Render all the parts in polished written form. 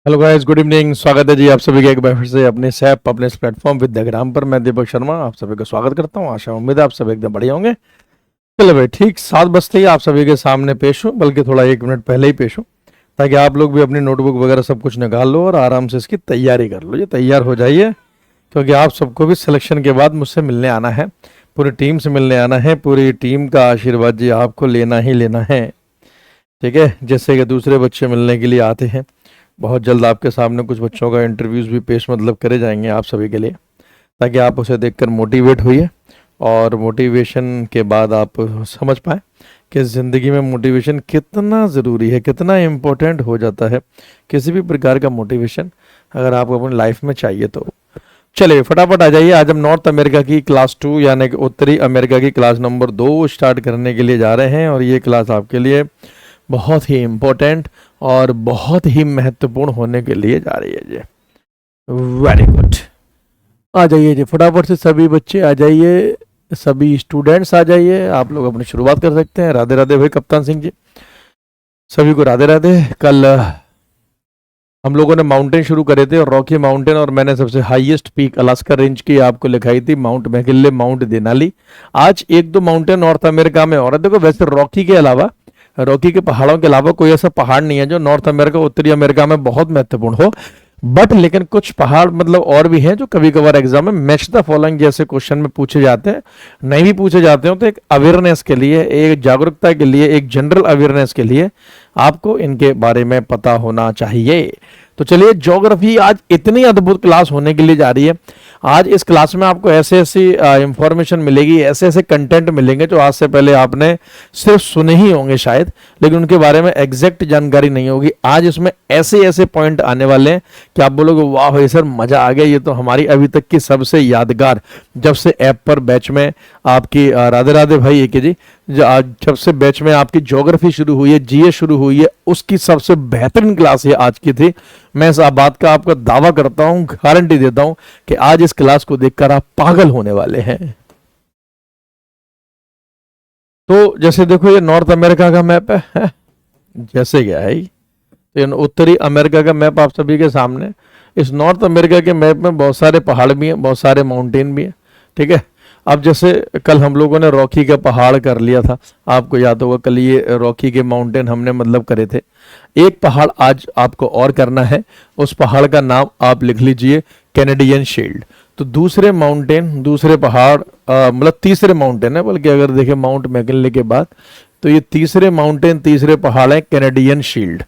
Hello guys, good evening. स्वागत है जी आप सभी का एक बार फिर से अपने सैप अपने इस प्लेटफॉर्म विद्याग्राम पर। मैं दीपक शर्मा आप सभी का स्वागत करता हूं। आशा उम्मीद है आप सब एकदम बढ़िया होंगे। चलो भाई, ठीक 7 बजते ही आप सभी के सामने पेश हूं, बल्कि थोड़ा 1 मिनट पहले ही पेश हूं, ताकि आप लोग भी अपनी नोटबुक वगैरह सब कुछ निकाल लो और आराम से इसकी तैयारी कर लो। ये तैयार हो जाइए, क्योंकि आप सबको भी सिलेक्शन के बाद मुझसे मिलने आना है, पूरी टीम से मिलने आना है। पूरी टीम का आशीर्वाद जी आपको लेना ही लेना है, ठीक है। जैसे कि दूसरे बच्चे मिलने के लिए आते हैं, बहुत जल्द आपके सामने कुछ बच्चों का इंटरव्यूज़ भी पेश करे जाएंगे आप सभी के लिए, ताकि आप उसे देखकर मोटिवेट होइए और मोटिवेशन के बाद आप समझ पाए कि ज़िंदगी में मोटिवेशन कितना ज़रूरी है, कितना इम्पोर्टेंट हो जाता है किसी भी प्रकार का मोटिवेशन अगर आपको अपनी लाइफ में चाहिए तो। चलिए फटाफट आ जाइए। आज हम नॉर्थ अमेरिका की क्लास 2 यानी कि उत्तरी अमेरिका की क्लास नंबर 2 स्टार्ट करने के लिए जा रहे हैं, और ये क्लास आपके लिए बहुत ही इम्पोर्टेंट और बहुत ही महत्वपूर्ण होने के लिए जा रही है जी। वेरी गुड, आ जाइए जी फटाफट से सभी बच्चे आ जाइए, सभी स्टूडेंट्स आ जाइए। आप लोग अपनी शुरुआत कर सकते हैं। राधे राधे भाई कप्तान सिंह जी, सभी को राधे राधे। कल हम लोगों ने माउंटेन शुरू करे थे, और रॉकी माउंटेन, और मैंने सबसे हाईएस्ट पीक अलास्का रेंज की आपको लिखाई थी, माउंट मैकिनले, माउंट देनाली। आज एक दो माउंटेन नॉर्थ अमेरिका में और है। देखो वैसे रॉकी के अलावा, रॉकी के पहाड़ों के अलावा कोई ऐसा पहाड़ नहीं है जो नॉर्थ अमेरिका उत्तरी अमेरिका में बहुत महत्वपूर्ण हो, बट लेकिन कुछ पहाड़ मतलब और भी हैं जो कभी कभार एग्जाम में मैच द फॉलोइंग जैसे क्वेश्चन में पूछे जाते हैं। नहीं भी पूछे जाते हो तो एक अवेयरनेस के लिए, एक जागरूकता के लिए, एक जनरल अवेयरनेस के लिए आपको इनके बारे में पता होना चाहिए। तो चलिए, ज्योग्राफी आज इतनी अद्भुत क्लास होने के लिए जा रही है। आज इस क्लास में आपको ऐसे ऐसी इंफॉर्मेशन मिलेगी, ऐसे ऐसे कंटेंट मिलेंगे जो आज से पहले आपने सिर्फ सुने ही होंगे शायद, लेकिन उनके बारे में एग्जैक्ट जानकारी नहीं होगी। आज इसमें ऐसे ऐसे पॉइंट आने वाले हैं कि आप बोलोगे वाह भाई सर मजा आ गया, ये तो हमारी अभी तक की सबसे यादगार, जब से ऐप पर बैच में आपकी राधे राधे भाई एक जी, जब से बैच में आपकी ज्योग्राफी शुरू हुई है, जीए शुरू हुई है, उसकी सबसे बेहतरीन क्लास ये आज की थी। मैं इस बात का आपका दावा करता हूं, गारंटी देता हूं कि आज इस क्लास को देखकर आप पागल होने वाले हैं। तो जैसे देखो ये नॉर्थ अमेरिका का मैप है, जैसे क्या है तो उत्तरी अमेरिका का मैप आप सभी के सामने। इस नॉर्थ अमेरिका के मैप में बहुत सारे पहाड़ भी हैं, बहुत सारे माउंटेन भी हैं, ठीक है। अब जैसे कल हम लोगों ने रॉकी का पहाड़ कर लिया था, आपको याद होगा कल ये रॉकी के माउंटेन हमने मतलब करे थे। एक पहाड़ आज आपको और करना है, उस पहाड़ का नाम आप लिख लीजिए कैनेडियन शील्ड। तो दूसरे माउंटेन, दूसरे पहाड़ मतलब तीसरे माउंटेन है, बल्कि अगर देखें माउंट मैकिनले के बाद तो ये तीसरे माउंटेन, तीसरे पहाड़ है कैनेडियन शील्ड।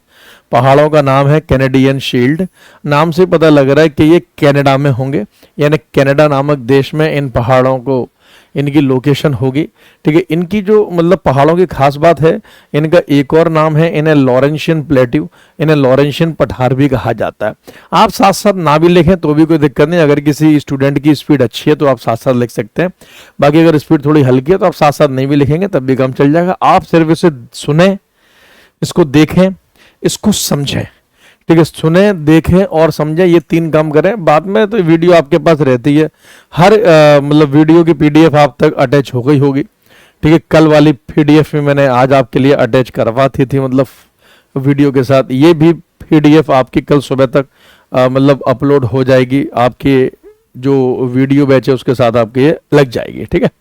पहाड़ों का नाम है कैनेडियन शील्ड। नाम से पता लग रहा है कि ये कनाडा में होंगे, यानी कनाडा नामक देश में इन पहाड़ों को, इनकी लोकेशन होगी, ठीक है। इनकी जो मतलब पहाड़ों की खास बात है, इनका एक और नाम है, इन्हें लॉरेंशियन प्लेट्यू, इन्हें लॉरेंशियन पठार भी कहा जाता है। आप साथ साथ ना भी लिखें तो भी कोई दिक्कत नहीं, अगर किसी स्टूडेंट की स्पीड अच्छी है तो आप साथ साथ लिख सकते हैं। बाकी अगर स्पीड थोड़ी हल्की है तो आप साथ साथ नहीं भी लिखेंगे तब भी काम चल जाएगा। आप सिर्फ इसे सुने, इसको देखें, इसको समझें, ठीक है। सुने, देखें और समझें, ये 3 काम करें। बाद में तो वीडियो आपके पास रहती है, हर मतलब वीडियो की पीडीएफ आप तक अटैच हो गई होगी, ठीक है। कल वाली पीडीएफ में मैंने आज आपके लिए अटैच करवा थी मतलब वीडियो के साथ। ये भी पीडीएफ आपकी कल सुबह तक मतलब अपलोड हो जाएगी, आपके जो वीडियो बैच है उसके साथ आपके ये लग जाएगी, ठीक है।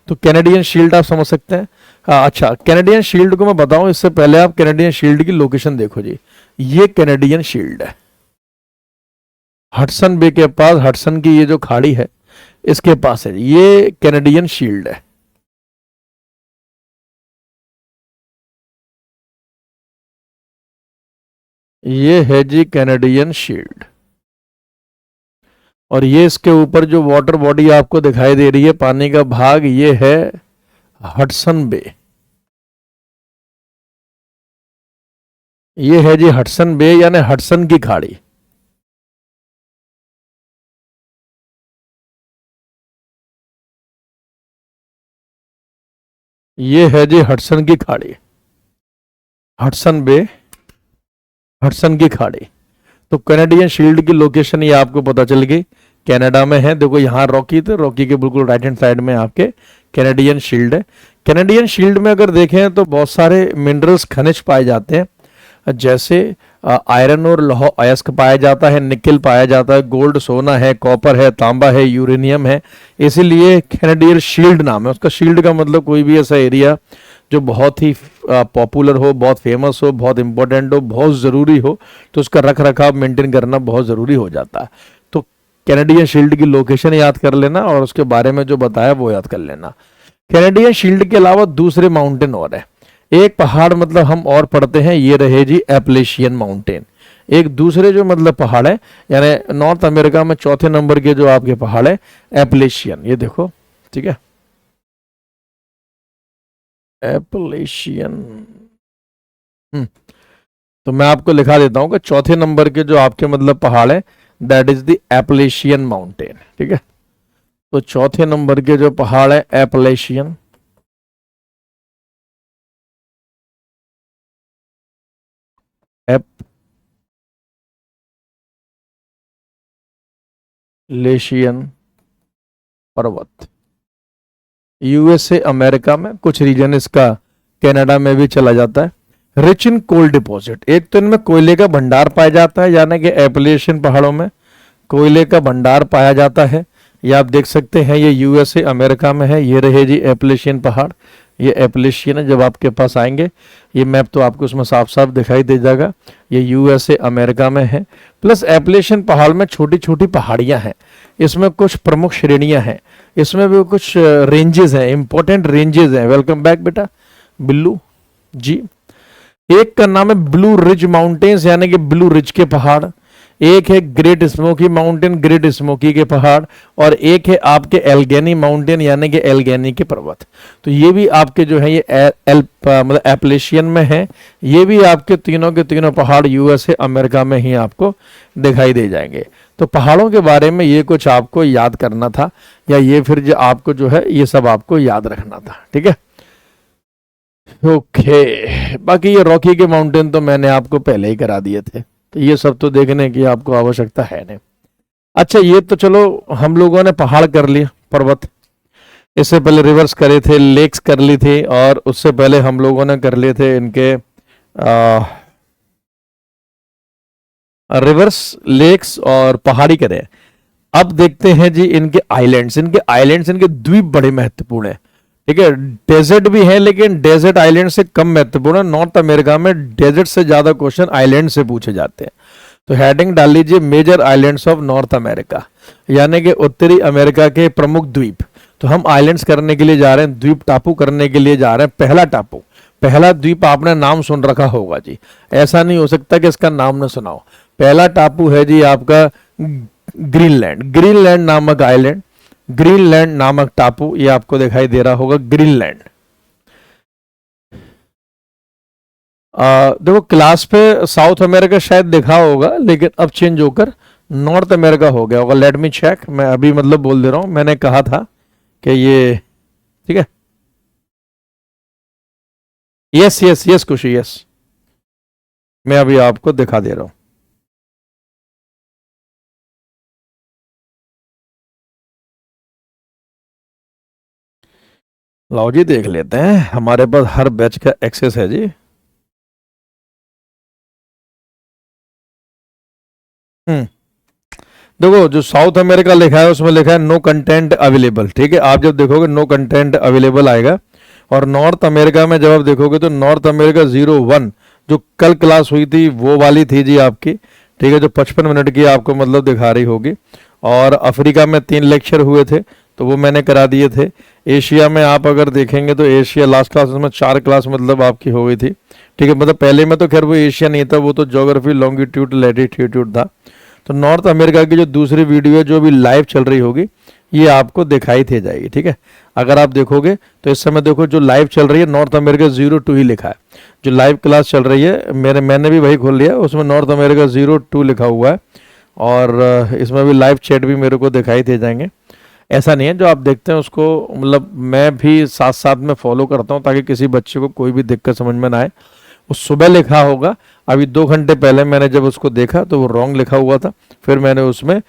तो कैनेडियन शील्ड आप समझ सकते हैं। अच्छा, कैनेडियन शील्ड को मैं बताऊं इससे पहले आप कैनेडियन शील्ड की लोकेशन देखो जी। ये कैनेडियन शील्ड है, हडसन बे के पास, हडसन की ये जो खाड़ी है इसके पास है, ये कैनेडियन शील्ड है। ये है जी कैनेडियन शील्ड, और ये इसके ऊपर जो वाटर बॉडी आपको दिखाई दे रही है, पानी का भाग, ये है हडसन बे। ये है जी हडसन बे यानी हडसन की खाड़ी। ये है जी हडसन की खाड़ी, हडसन बे, हडसन की खाड़ी। तो कैनेडियन शील्ड की लोकेशन ये आपको पता चल गई, कनाडा में है। देखो यहाँ रॉकी, तो रॉकी के बिल्कुल राइट हैंड साइड में आपके कैनेडियन शील्ड है। कैनेडियन शील्ड में अगर देखें तो बहुत सारे मिनरल्स, खनिज पाए जाते हैं, जैसे आयरन और लौह अयस्क पाया जाता है, निकेल पाया जाता है, गोल्ड सोना है, कॉपर है, तांबा है, यूरेनियम है। इसीलिए कैनेडियन शील्ड नाम है उसका। शील्ड का मतलब कोई भी ऐसा एरिया जो बहुत ही पॉपुलर हो, बहुत फेमस हो, बहुत इंपॉर्टेंट हो, बहुत ज़रूरी हो, तो उसका रख रखाव मेंटेन करना बहुत ज़रूरी हो जाता है। तो कैनेडियन शील्ड की लोकेशन याद कर लेना और उसके बारे में जो बताया वो याद कर लेना। कैनेडियन शील्ड के अलावा दूसरे माउंटेन और है। एक पहाड़ मतलब हम और पढ़ते हैं, ये रहे जी एपलेशियन माउंटेन। एक दूसरे जो मतलब पहाड़ है, यानी नॉर्थ अमेरिका में चौथे नंबर के जो आपके पहाड़ है एपलेशियन, ये देखो, ठीक है, एपलेशियन। तो मैं आपको लिखा देता हूं कि चौथे नंबर के जो आपके मतलब पहाड़ है दैट इज द एपलेशियन माउंटेन, ठीक है। तो चौथे नंबर के जो पहाड़ है एपलेशियन, एपलेशियन पर्वत, यूएसए अमेरिका में, कुछ रीजन इसका कनाडा में भी चला जाता है। रिच इन कोल डिपॉजिट, एक तो इनमें कोयले का भंडार पाया जाता है, यानी कि एपलेशियन पहाड़ों में कोयले का भंडार पाया जाता है। ये आप देख सकते हैं, ये यूएसए अमेरिका में है। ये रहे जी एपलेशियन पहाड़, ये एपलेशियन है। जब आपके पास आएंगे ये मैप तो आपको उसमें साफ साफ दिखाई दे जाएगा। ये यूएसए अमेरिका में है। प्लस एपलेशियन पहाड़ में छोटी छोटी पहाड़ियां हैं, इसमें कुछ प्रमुख श्रेणियां हैं, इसमें भी कुछ रेंजेस हैं, इंपॉर्टेंट रेंजेस हैं। वेलकम बैक बेटा बिल्लू जी। एक का नाम है ब्लू रिज माउंटेन्स, यानी कि ब्लू रिज के पहाड़। एक है great smoky mountain, great smoky के पहाड़। और एक है आपके एल्गेनी माउंटेन, यानी कि एल्गेनी के पर्वत। तो ये भी आपके जो है ये मतलब एपलेशियन में है। ये भी आपके तीनों के तीनों पहाड़ यूएसए अमेरिका में ही आपको दिखाई दे जाएंगे। तो पहाड़ों के बारे में ये कुछ आपको याद करना था, या ये फिर जो आपको जो है ये सब आपको याद रखना था, ठीक है। ओके, बाकी ये रॉकी के माउंटेन तो मैंने आपको पहले ही करा दिए थे, तो ये सब तो देखने की आपको आवश्यकता है नहीं। अच्छा, ये तो चलो हम लोगों ने पहाड़ कर लिए, पर्वत। इससे पहले रिवर्स करे थे, लेक्स कर ली थी, और उससे पहले हम लोगों ने कर लिए थे इनके रिवर्स, लेक्स और पहाड़ी करे। अब देखते हैं जी इनके आइलैंड्स। इनके द्वीप बड़े महत्वपूर्ण है, ठीक है। डेजर्ट भी है, लेकिन डेजर्ट आइलैंड से कम महत्वपूर्ण है। नॉर्थ अमेरिका में डेजर्ट से ज्यादा क्वेश्चन आइलैंड से पूछे जाते हैं। तो हेडिंग डाल लीजिए major islands of North America, यानी कि उत्तरी अमेरिका के प्रमुख द्वीप। तो हम आइलैंड्स करने के लिए जा रहे हैं, द्वीप टापू करने के लिए जा रहे हैं। पहला टापू, पहला द्वीप आपने नाम सुन रखा होगा जी, ऐसा नहीं हो सकता कि इसका नाम न सुनाओ। पहला टापू है जी आपका ग्रीनलैंड। ग्रीनलैंड नामक आइलैंड, ग्रीनलैंड नामक टापू, ये आपको दिखाई दे रहा होगा ग्रीनलैंड। देखो क्लास पे साउथ अमेरिका शायद देखा होगा, लेकिन अब चेंज होकर नॉर्थ अमेरिका हो गया होगा। लेट मी चेक, मैं अभी मतलब बोल दे रहा हूं, मैंने कहा था कि ये, ठीक है। यस यस यस खुशी, यस, मैं अभी आपको दिखा दे रहा हूं। लाओ जी देख लेते हैं, हमारे पास हर बैच का एक्सेस है जी। देखो जो साउथ अमेरिका लिखा है उसमें लिखा है नो कंटेंट अवेलेबल, ठीक है। आप जब देखोगे नो कंटेंट अवेलेबल आएगा। और नॉर्थ अमेरिका में जब आप देखोगे तो नॉर्थ अमेरिका 01 जो कल क्लास हुई थी वो वाली थी जी आपकी, ठीक है, जो 55 मिनट की आपको मतलब दिखा रही होगी। और अफ्रीका में 3 लेक्चर हुए थे, तो वो मैंने करा दिए थे। एशिया में आप अगर देखेंगे तो एशिया लास्ट क्लास में 4 क्लास मतलब आपकी हो गई थी, ठीक है। मतलब पहले में तो खैर वो एशिया नहीं था, वो तो ज्योग्राफी, लॉन्गिट्यूड, लैटिट्यूड था। तो नॉर्थ अमेरिका की जो दूसरी वीडियो है जो भी लाइव चल रही होगी ये आपको दिखाई दे जाएगी, ठीक है। अगर आप देखोगे तो इस समय देखो जो लाइव चल रही है नॉर्थ अमेरिका 02 ही लिखा है। जो लाइव क्लास चल रही है मैंने भी वही खोल लिया, उसमें नॉर्थ अमेरिका 02 लिखा हुआ है। और इसमें भी लाइव चैट भी मेरे को दिखाई दे जाएंगे। ऐसा नहीं है, जो आप देखते हैं उसको मतलब मैं भी साथ साथ में फॉलो करता हूँ, ताकि किसी बच्चे को कोई भी दिक्कत समझ में ना आए। वो सुबह लिखा होगा, अभी 2 घंटे पहले मैंने जब उसको देखा तो वो रॉन्ग लिखा हुआ था, फिर मैंने उसमें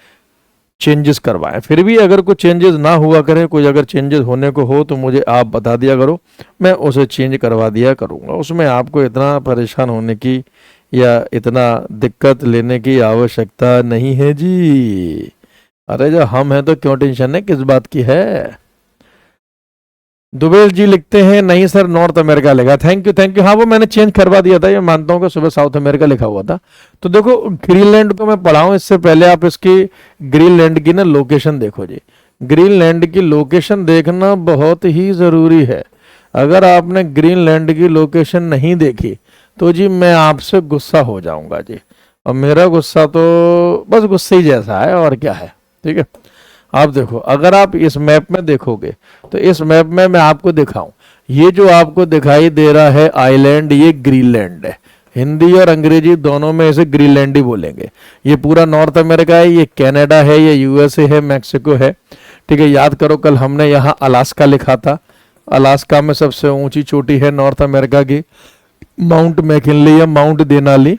चेंजेस करवाए। फिर भी अगर कोई चेंजेस ना हुआ करे, कोई अगर चेंजेस होने को हो तो मुझे आप बता दिया करो, मैं उसे चेंज करवा दिया करूँगा। उसमें आपको इतना परेशान होने की या इतना दिक्कत लेने की आवश्यकता नहीं है जी। अरे जो हम हैं तो क्यों टेंशन है, किस बात की है। दुबेल जी लिखते हैं नहीं सर नॉर्थ अमेरिका लिखा, थैंक यू थैंक यू। हाँ वो मैंने चेंज करवा दिया था, ये मानता हूँ कि सुबह साउथ अमेरिका लिखा हुआ था। तो देखो ग्रीनलैंड को मैं पढ़ाऊँ इससे पहले आप इसकी ग्रीनलैंड की ना लोकेशन देखो जी। ग्रीनलैंड की लोकेशन देखना बहुत ही ज़रूरी है। अगर आपने ग्रीनलैंड की लोकेशन नहीं देखी तो जी मैं आपसे गुस्सा हो जाऊंगा जी, और मेरा गुस्सा तो बस गुस्से ही जैसा है और क्या है। ठीक है, आप देखो अगर आप इस मैप में देखोगे तो इस मैप में मैं आपको दिखाऊं, ये जो आपको दिखाई दे रहा है आइलैंड, ये ग्रीनलैंड है। हिंदी और अंग्रेजी दोनों में इसे ग्रीनलैंड ही बोलेंगे। ये पूरा नॉर्थ अमेरिका है, ये कनाडा है, ये यूएसए है, मैक्सिको है। ठीक है, याद करो कल हमने यहाँ अलास्का लिखा था। अलास्का में सबसे ऊंची चोटी है नॉर्थ अमेरिका की, माउंट मैकिनली या माउंट देनाली।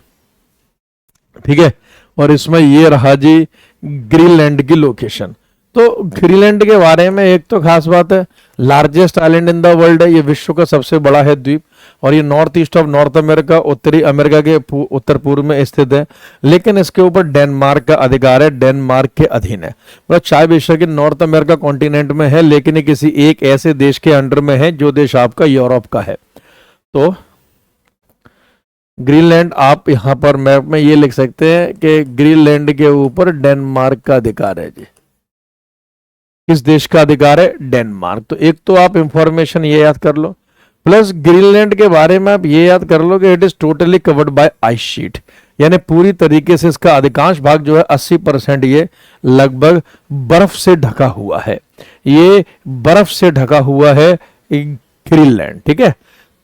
ठीक है, और इसमें ये रहा जी ग्रीनलैंड की लोकेशन। तो ग्रीनलैंड के बारे में एक तो खास बात है, largest island in the world है, ये विश्व का सबसे बड़ा है द्वीप, और ये north east of North America, उत्तरी अमेरिका के उत्तर पूर्व में स्थित है। लेकिन इसके ऊपर डेनमार्क का अधिकार है, डेनमार्क के अधीन है। मतलब चाहे बेशक नॉर्थ अमेरिका कॉन्टिनेंट में है, लेकिन ये किसी एक ऐसे देश के अंडर में है जो देश आपका यूरोप का है। तो ग्रीनलैंड आप यहां पर मैप में ये लिख सकते हैं कि ग्रीनलैंड के ऊपर डेनमार्क का अधिकार है जी। किस देश का अधिकार है? डेनमार्क। तो एक तो आप इंफॉर्मेशन ये याद कर लो, प्लस ग्रीनलैंड के बारे में आप ये याद कर लो कि it is totally covered by ice sheet, यानी पूरी तरीके से इसका अधिकांश भाग जो है 80% ये लगभग बर्फ से ढका हुआ है। ये बर्फ से ढका हुआ है ग्रीनलैंड। ठीक है,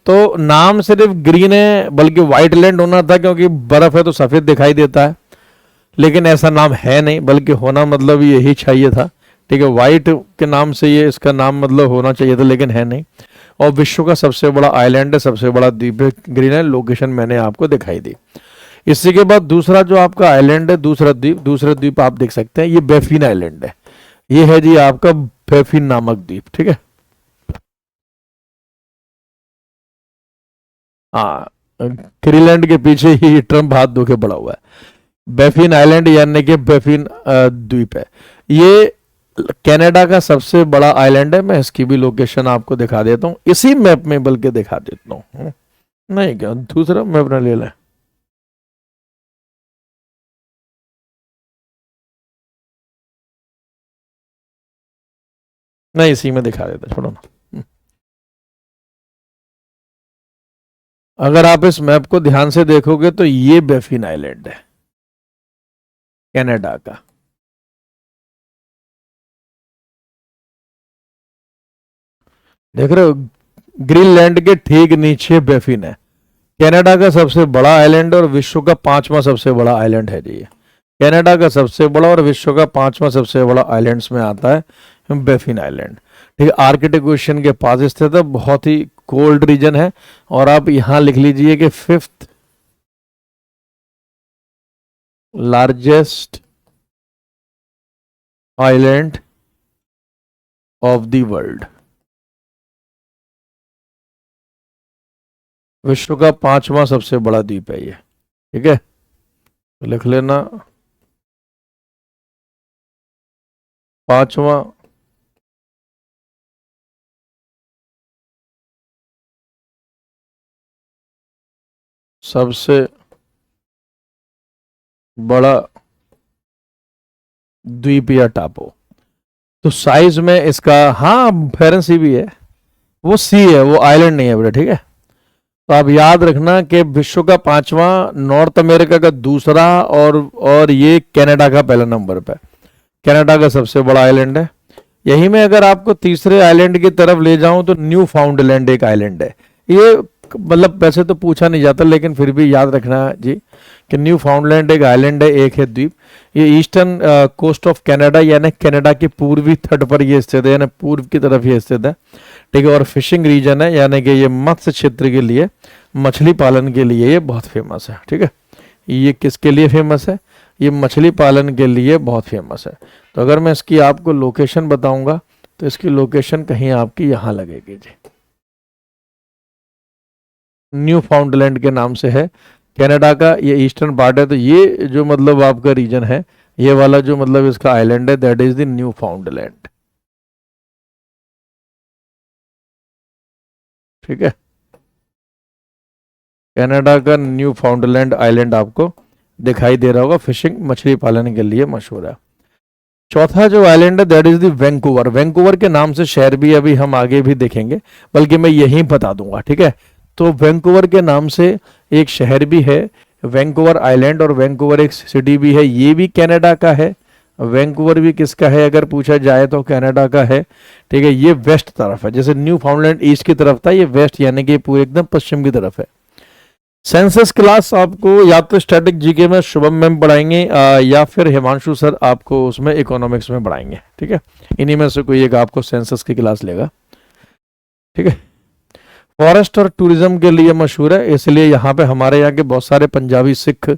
तो नाम सिर्फ ग्रीन है, बल्कि व्हाइट लैंड होना था, क्योंकि बर्फ है तो सफेद दिखाई देता है। लेकिन ऐसा नाम है नहीं, बल्कि होना मतलब यही चाहिए था। ठीक है, व्हाइट के नाम से ये इसका नाम मतलब होना चाहिए था, लेकिन है नहीं। और विश्व का सबसे बड़ा आइलैंड है, सबसे बड़ा द्वीप है ग्रीनलैंड। लोकेशन मैंने आपको दिखाई दी। इसी के बाद दूसरा जो आपका आइलैंड है, दूसरा द्वीप आप देख सकते हैं, ये बेफिन आइलैंड है। ये है जी आपका बेफिन नामक द्वीप। ठीक है, हाँ, ग्रीनलैंड के पीछे ही ट्रम्प हाथ धो के पड़ा हुआ है। बेफिन आइलैंड यानी कि बेफिन द्वीप है। ये कनाडा का सबसे बड़ा आइलैंड है। मैं इसकी भी लोकेशन आपको दिखा देता हूँ, इसी मैप में बल्कि दिखा देता हूँ। नहीं क्या दूसरा मैप ना ले लें? नहीं, इसी में दिखा देता, छोड़ो ना। अगर आप इस मैप को ध्यान से देखोगे तो ये बेफिन आइलैंड है कनाडा का। देख रहे हो, ग्रीनलैंड के ठीक नीचे बेफिन है। कनाडा का सबसे बड़ा आइलैंड और विश्व का 5वां सबसे बड़ा आइलैंड है जी। कनाडा का सबसे बड़ा और विश्व का 5वां सबसे बड़ा आइलैंड्स में आता है बेफिन आइलैंड। ठीक है, आर्कटिक ओशन के पास स्थित है, बहुत ही कोल्ड रीजन है। और आप यहां लिख लीजिए कि 5th largest island of the world, विश्व का 5वां सबसे बड़ा द्वीप है ये। ठीक है, तो लिख लेना 5वां सबसे बड़ा द्वीप या टापू। तो साइज में इसका, हाँ फेरन सी भी है, वो सी है, वो आइलैंड नहीं है बेटा। ठीक है, तो आप याद रखना कि विश्व का 5वां, नॉर्थ अमेरिका का दूसरा, और ये कनाडा का पहला नंबर पे। कनाडा का सबसे बड़ा आइलैंड है। यही में अगर आपको तीसरे आइलैंड की तरफ ले जाऊं तो न्यू फाउंडलैंड एक आइलैंड है। ये मतलब वैसे तो पूछा नहीं जाता, लेकिन फिर भी याद रखना जी कि न्यू फाउंडलैंड एक आइलैंड है, एक है द्वीप। ये ईस्टर्न कोस्ट ऑफ कनाडा यानी कनाडा के पूर्वी तट पर ये स्थित है, यानी पूर्व की तरफ ये स्थित है। ठीक है, और फिशिंग रीजन है, यानी कि ये मत्स्य क्षेत्र के लिए, मछली पालन के लिए ये बहुत फेमस है। ठीक है, ये किसके लिए फेमस है? ये मछली पालन के लिए बहुत फेमस है। तो अगर मैं इसकी आपको लोकेशन बताऊंगा तो इसकी लोकेशन कहीं आपकी यहाँ लगेगी जी, न्यू फाउंडलैंड के नाम से है। कनाडा का ये ईस्टर्न पार्ट है, तो ये जो मतलब आपका रीजन है, ये वाला जो मतलब इसका आइलैंड है, दैट इज द न्यू फाउंडलैंड। ठीक है, कनाडा का न्यू फाउंडलैंड आइलैंड आपको दिखाई दे रहा होगा, फिशिंग मछली पालन के लिए मशहूर है। चौथा जो आइलैंड है that is the Vancouver. Vancouver के नाम से शहर भी अभी हम आगे भी देखेंगे, बल्कि मैं यहीं बता दूंगा। ठीक है, तो वैंकूवर के नाम से एक शहर भी है वैंकूवर आइलैंड, और वैंकूवर एक सिटी भी है, ये भी कनाडा का है। वैंकूवर भी किसका है अगर पूछा जाए तो कनाडा का है। ठीक है, ये वेस्ट तरफ है, जैसे न्यू फाउंडलैंड ईस्ट की तरफ था, ये वेस्ट यानी कि पूरे एकदम पश्चिम की तरफ है। सेंसस क्लास आपको या तो स्टैटिक जीके में शुभम मैम पढ़ाएंगे या फिर हिमांशु सर आपको उसमें इकोनॉमिक्स में पढ़ाएंगे। ठीक है, इन्हीं में से कोई एक आपको सेंसस की क्लास लेगा। ठीक है, फॉरेस्ट और टूरिज्म के लिए मशहूर है, इसलिए यहाँ पे हमारे यहाँ के बहुत सारे पंजाबी सिख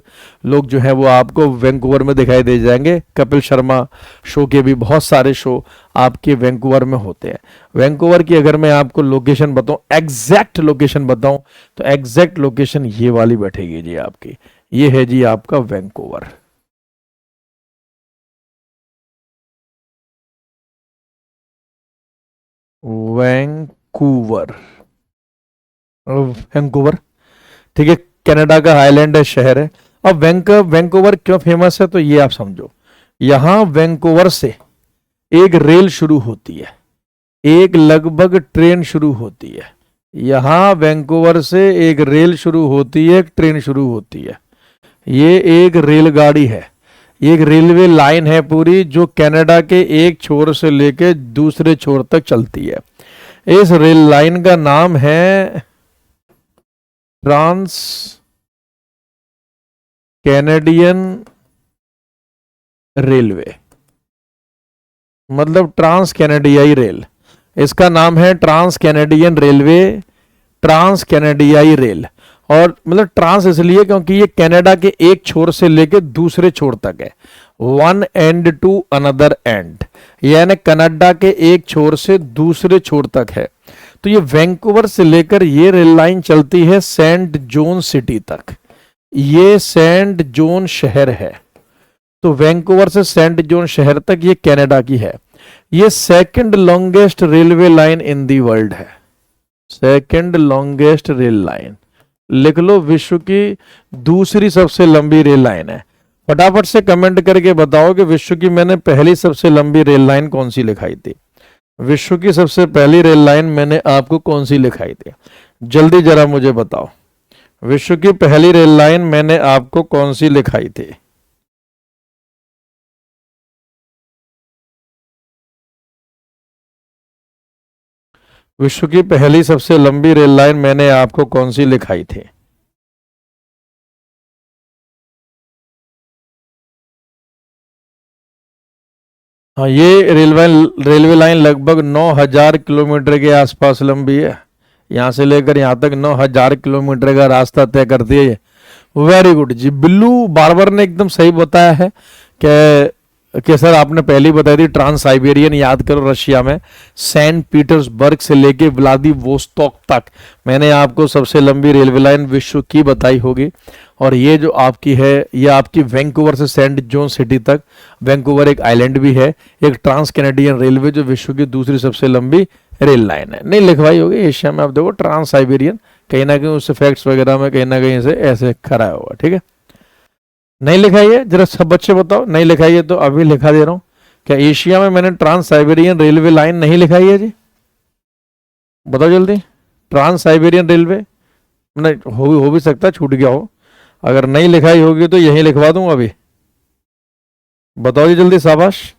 लोग जो हैं वो आपको वैंकूवर में दिखाई दे जाएंगे। कपिल शर्मा शो के भी बहुत सारे शो आपके वैंकूवर में होते हैं। वैंकूवर की अगर मैं आपको लोकेशन बताऊं, एग्जैक्ट लोकेशन बताऊं, तो एग्जैक्ट लोकेशन ये वाली बैठेगी जी आपकी, ये है जी आपका वैंकूवर। Vancouver, Vancouver. ठीक है, कनाडा का हाईलैंड है, शहर है। अब वैंकूवर क्यों फेमस है तो ये आप समझो, यहां वैंकूवर से एक रेल शुरू होती है, एक लगभग ट्रेन शुरू होती है। यहां वैंकूवर से एक रेल शुरू होती है, एक ट्रेन शुरू होती है। ये एक रेलगाड़ी है, एक रेलवे लाइन है पूरी, जो कनाडा के एक छोर से लेकर दूसरे छोर तक चलती है। इस रेल लाइन का नाम है ट्रांस कैनेडियन रेलवे, मतलब ट्रांस कैनेडियाई रेल। इसका नाम है ट्रांस कैनेडियन रेलवे, ट्रांस कैनेडियाई रेल। और मतलब ट्रांस इसलिए क्योंकि ये कनाडा के एक छोर से लेकर दूसरे छोर तक है, one end to another end, यानी कनाडा के एक छोर से दूसरे छोर तक है। तो ये वैंकूवर से लेकर ये रेल लाइन चलती है सेंट जोन सिटी तक, ये सेंट जोन शहर है। तो वैंकूवर से सेंट जोन शहर तक ये कनाडा की है। ये second longest railway line in the world है, सेकंड लॉन्गेस्ट रेल लाइन। लिख लो, विश्व की दूसरी सबसे लंबी रेल लाइन है। फटाफट से कमेंट करके बताओ कि विश्व की मैंने पहली सबसे लंबी रेल लाइन कौन सी लिखाई थी। विश्व की सबसे पहली रेल लाइन मैंने आपको कौन सी लिखाई थी, जल्दी जरा मुझे बताओ। विश्व की पहली रेल लाइन मैंने आपको कौन सी लिखाई थी। विश्व की पहली सबसे लंबी रेल लाइन मैंने आपको कौन सी लिखाई थी। हाँ, ये रेलवे लाइन लगभग 9,000 किलोमीटर के आसपास लंबी है। यहाँ से लेकर यहाँ तक 9,000 किलोमीटर का रास्ता तय करती है ये। वेरी गुड जी, बिल्लू बार्बर ने एकदम सही बताया है कि सर आपने पहले ही बताई थी ट्रांस साइबेरियन, याद करो रशिया में सेंट पीटर्सबर्ग से लेके व्लादिवोस्तोक तक मैंने आपको सबसे लंबी रेलवे लाइन विश्व की बताई होगी। और ये जो आपकी है, ये आपकी वैंकूवर से सेंट जोन सिटी तक, वैंकूवर एक आइलैंड भी है, एक ट्रांस कैनेडियन रेलवे जो विश्व की दूसरी सबसे लंबी रेल लाइन है। नहीं लिखवाई होगी एशिया में, आप देखो ट्रांस साइबेरियन, कहीं ना कहीं उससे फैक्ट्स वगैरह में कहीं ना कहीं से ऐसे खड़ा होगा। ठीक है, नहीं लिखाई है, जरा सब बच्चे बताओ, नहीं लिखाई है तो अभी लिखा दे रहा हूं। क्या एशिया में मैंने ट्रांस साइबेरियन रेलवे लाइन नहीं लिखाई है जी, बताओ जल्दी। ट्रांस साइबेरियन रेलवे नहीं हो भी सकता छूट गया हो, अगर नहीं लिखाई होगी तो यहीं लिखवा दूं अभी, बताओ जी जल्दी, शाबाश।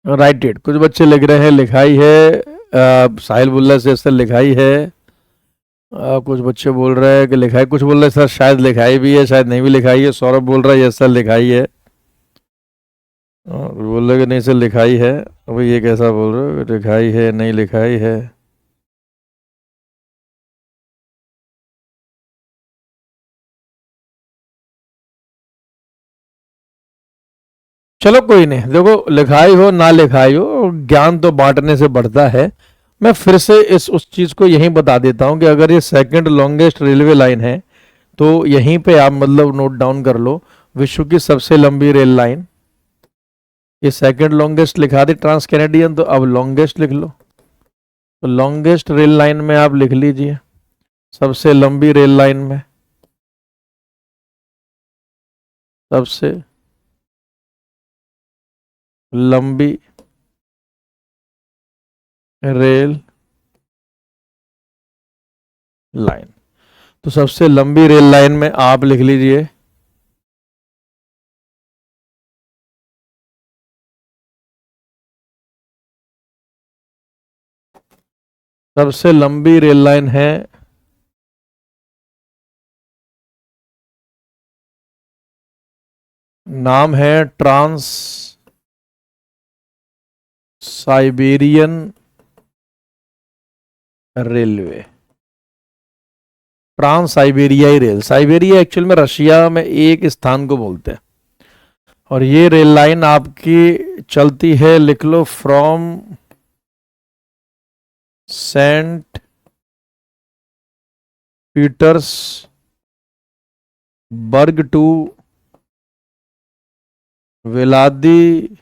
राइट इट, कुछ बच्चे लिख रहे हैं लिखाई है, साहिल बुल्ला से सर लिखाई है, कुछ बच्चे बोल रहे हैं कि लिखाई, कुछ बोल रहे हैं सर शायद लिखाई भी है शायद नहीं भी लिखाई है। सौरभ बोल रहा है यस सर लिखाई है। और बोल रहे कि नहीं सर लिखाई है। अब ये कैसा बोल रहे हो, लिखाई है नहीं लिखाई है। चलो कोई नहीं, देखो लिखाई हो ना लिखाई हो, ज्ञान तो बांटने से बढ़ता है। मैं फिर से इस उस चीज को यहीं बता देता हूं कि अगर ये सेकंड लॉन्गेस्ट रेलवे लाइन है तो यहीं पे आप मतलब नोट डाउन कर लो, विश्व की सबसे लंबी रेल लाइन। ये सेकंड लॉन्गेस्ट लिखा दी ट्रांस कैनेडियन, तो अब लॉन्गेस्ट लिख लो। तो लॉन्गेस्ट रेल लाइन में आप लिख लीजिए, सबसे लंबी रेल लाइन में, सबसे लंबी रेल लाइन। तो सबसे लंबी रेल लाइन में आप लिख लीजिए सबसे लंबी रेल लाइन है नाम है ट्रांस साइबेरियन रेलवे। ट्रांस साइबेरियाई रेल, साइबेरिया एक्चुअल में रशिया में एक स्थान को बोलते हैं। और ये रेल लाइन आपकी चलती है, लिख लो, from Saint Petersburg to Vladivostok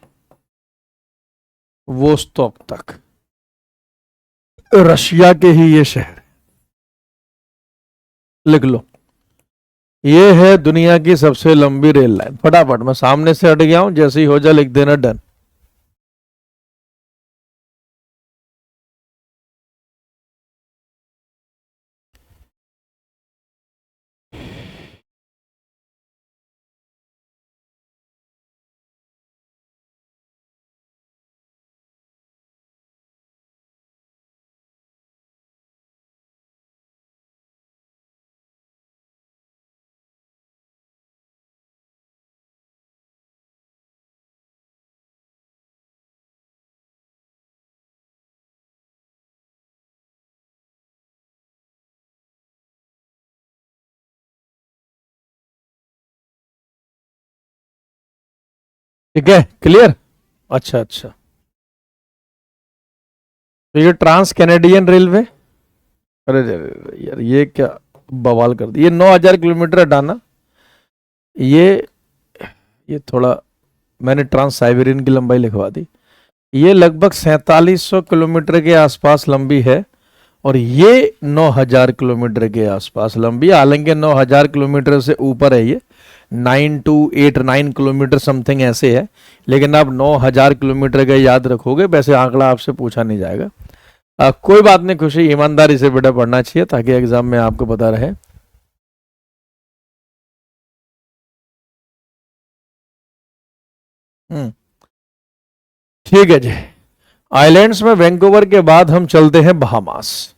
तक, रशिया के ही ये शहर, लिख लो। ये है दुनिया की सबसे लंबी रेल लाइन। फटाफट, मैं सामने से हट गया हूं, जैसे ही हो जाए लिख देना डन। ठीक है, क्लियर। अच्छा अच्छा, तो ये ट्रांस कैनेडियन रेलवे, अरे यार ये क्या बवाल कर दिया, ये 9,000 किलोमीटर हटाना। ये ये थोड़ा मैंने ट्रांस साइबेरियन की लंबाई लिखवा दी। ये लगभग 4700 किलोमीटर के आसपास लंबी है, और ये 9,000 किलोमीटर के आसपास लंबी है। हालांकि 9,000 किलोमीटर से ऊपर है ये, 9 to 8 9 किलोमीटर समथिंग ऐसे है। लेकिन आप 9,000 किलोमीटर का याद रखोगे, वैसे आंकड़ा आपसे पूछा नहीं जाएगा। कोई बात नहीं, खुशी ईमानदारी से बेटा पढ़ना चाहिए ताकि एग्जाम में आपको पता रहे। हम्म, ठीक है जी। आइलैंड्स में वैंकूवर के बाद हम चलते हैं बहामास।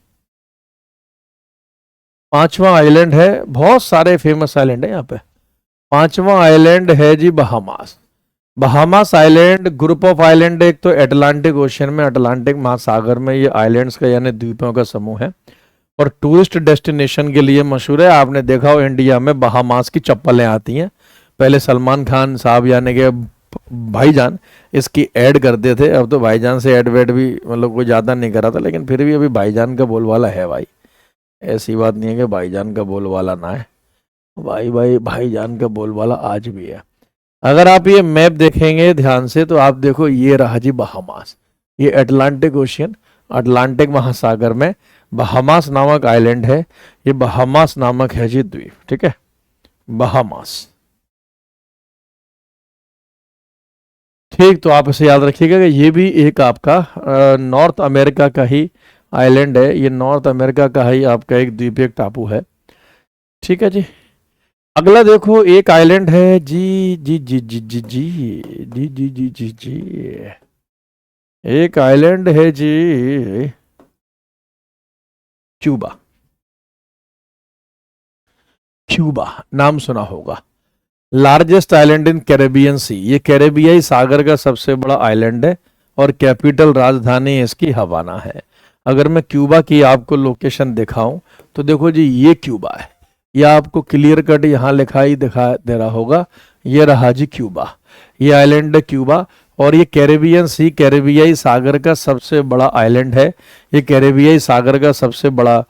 पांचवा आइलैंड है, बहुत सारे फेमस आइलैंड है यहाँ पे। पांचवा आइलैंड है जी Bahamas. Bahamas island group of island, एक तो अटलांटिक ओशन में, अटलांटिक महासागर में ये आइलैंड्स का यानी द्वीपों का समूह है, और टूरिस्ट डेस्टिनेशन के लिए मशहूर है। आपने देखा हो इंडिया में बहामास की चप्पलें आती हैं, पहले सलमान खान साहब यानी कि भाईजान इसकी ऐड करते थे। अब तो भाईजान से ऐड वेड भी मतलब कोई ज़्यादा नहीं करा था, लेकिन फिर भी अभी भाईजान का बोलवाला है भाई। ऐसी बात नहीं है कि भाईजान का बोलवाला ना है, भाई भाई भाईजान का बोलवाला आज भी है। अगर आप ये मैप देखेंगे ध्यान से तो आप देखो, ये रहा जी बहामास। ये अटलांटिक ओशियन, अटलांटिक महासागर में बहामास नामक आइलैंड है। ये बहामास नामक है जी द्वीप, ठीक है, बहामास। ठीक, तो आप इसे याद रखिएगा कि ये भी एक आपका नॉर्थ अमेरिका का ही आइलैंड है। ये नॉर्थ अमेरिका का ही आपका एक द्वीप, एक टापू है। ठीक है जी। अगला देखो, एक आइलैंड है जी जी जी जी जी जी जी जी जी जी जी, एक आइलैंड है जी क्यूबा। क्यूबा नाम सुना होगा। Largest island in Caribbean sea, ये कैरेबियाई सागर का सबसे बड़ा आइलैंड है और कैपिटल राजधानी इसकी हवाना है। अगर मैं क्यूबा की आपको लोकेशन दिखाऊं तो देखो जी, ये क्यूबा है, ये आपको क्लियर कट यहाँ दिखा दे रहा होगा, ये रहा जी क्यूबा, ये आइलैंड है क्यूबा। और ये कैरेबियन सी, कैरेबियाई सागर का सबसे बड़ा आइलैंड है, ये कैरेबियाई सागर का सबसे बड़ा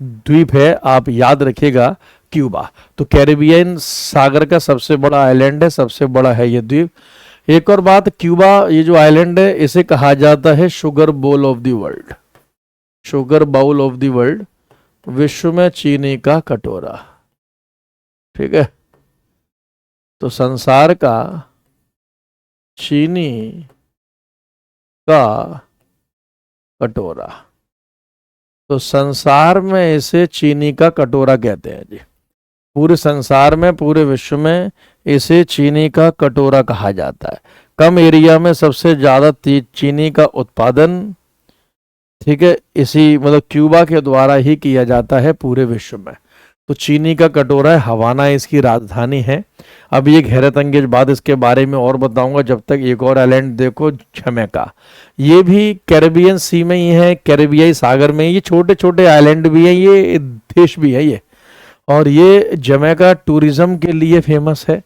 द्वीप है, आप याद रखिएगा क्यूबा। तो कैरेबियन सागर का सबसे बड़ा आइलैंड है, सबसे बड़ा है ये द्वीप। एक और बात, क्यूबा ये जो आइलैंड है इसे कहा जाता है sugar bowl of the world, sugar bowl of the world, विश्व में चीनी का कटोरा। ठीक है, तो संसार का चीनी का कटोरा, तो संसार में इसे चीनी का कटोरा कहते हैं जी। पूरे संसार में, पूरे विश्व में इसे चीनी का कटोरा कहा जाता है। कम एरिया में सबसे ज्यादा चीनी का उत्पादन, ठीक है, इसी मतलब क्यूबा के द्वारा ही किया जाता है पूरे विश्व में। तो चीनी का कटोरा है, हवाना इसकी राजधानी है। अब ये हैरत अंगेज बात, इसके बारे में और बताऊंगा, जब तक एक और आइलैंड देखो जमैका, ये भी कैरेबियन सी में ही है, कैरेबियाई सागर में। ये छोटे छोटे आइलैंड भी हैं, ये देश भी है ये। और ये जमैका टूरिज्म के लिए फेमस है।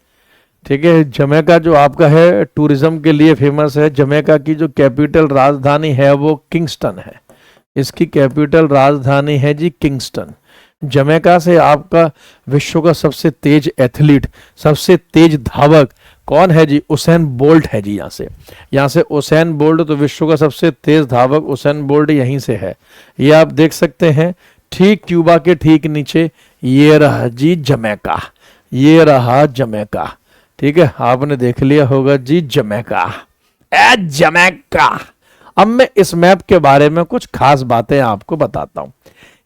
ठीक है, जमैका जो आपका है टूरिज्म के लिए फेमस है। जमैका की जो कैपिटल राजधानी है वो किंगस्टन है, इसकी कैपिटल राजधानी है जी किंगस्टन। जमैका से आपका विश्व का सबसे तेज एथलीट, सबसे तेज धावक कौन है जी? उसैन बोल्ट है जी। यहाँ से उसैन बोल्ट, तो विश्व का सबसे तेज धावक उसैन बोल्ट यहीं से है। ये आप देख सकते हैं ठीक क्यूबा के ठीक नीचे, ये रहा जी जमैका, ये रहा जमैका। ठीक है, आपने देख लिया होगा जी जमैका, ए जमैका। अब मैं इस मैप के बारे में कुछ खास बातें आपको बताता हूं।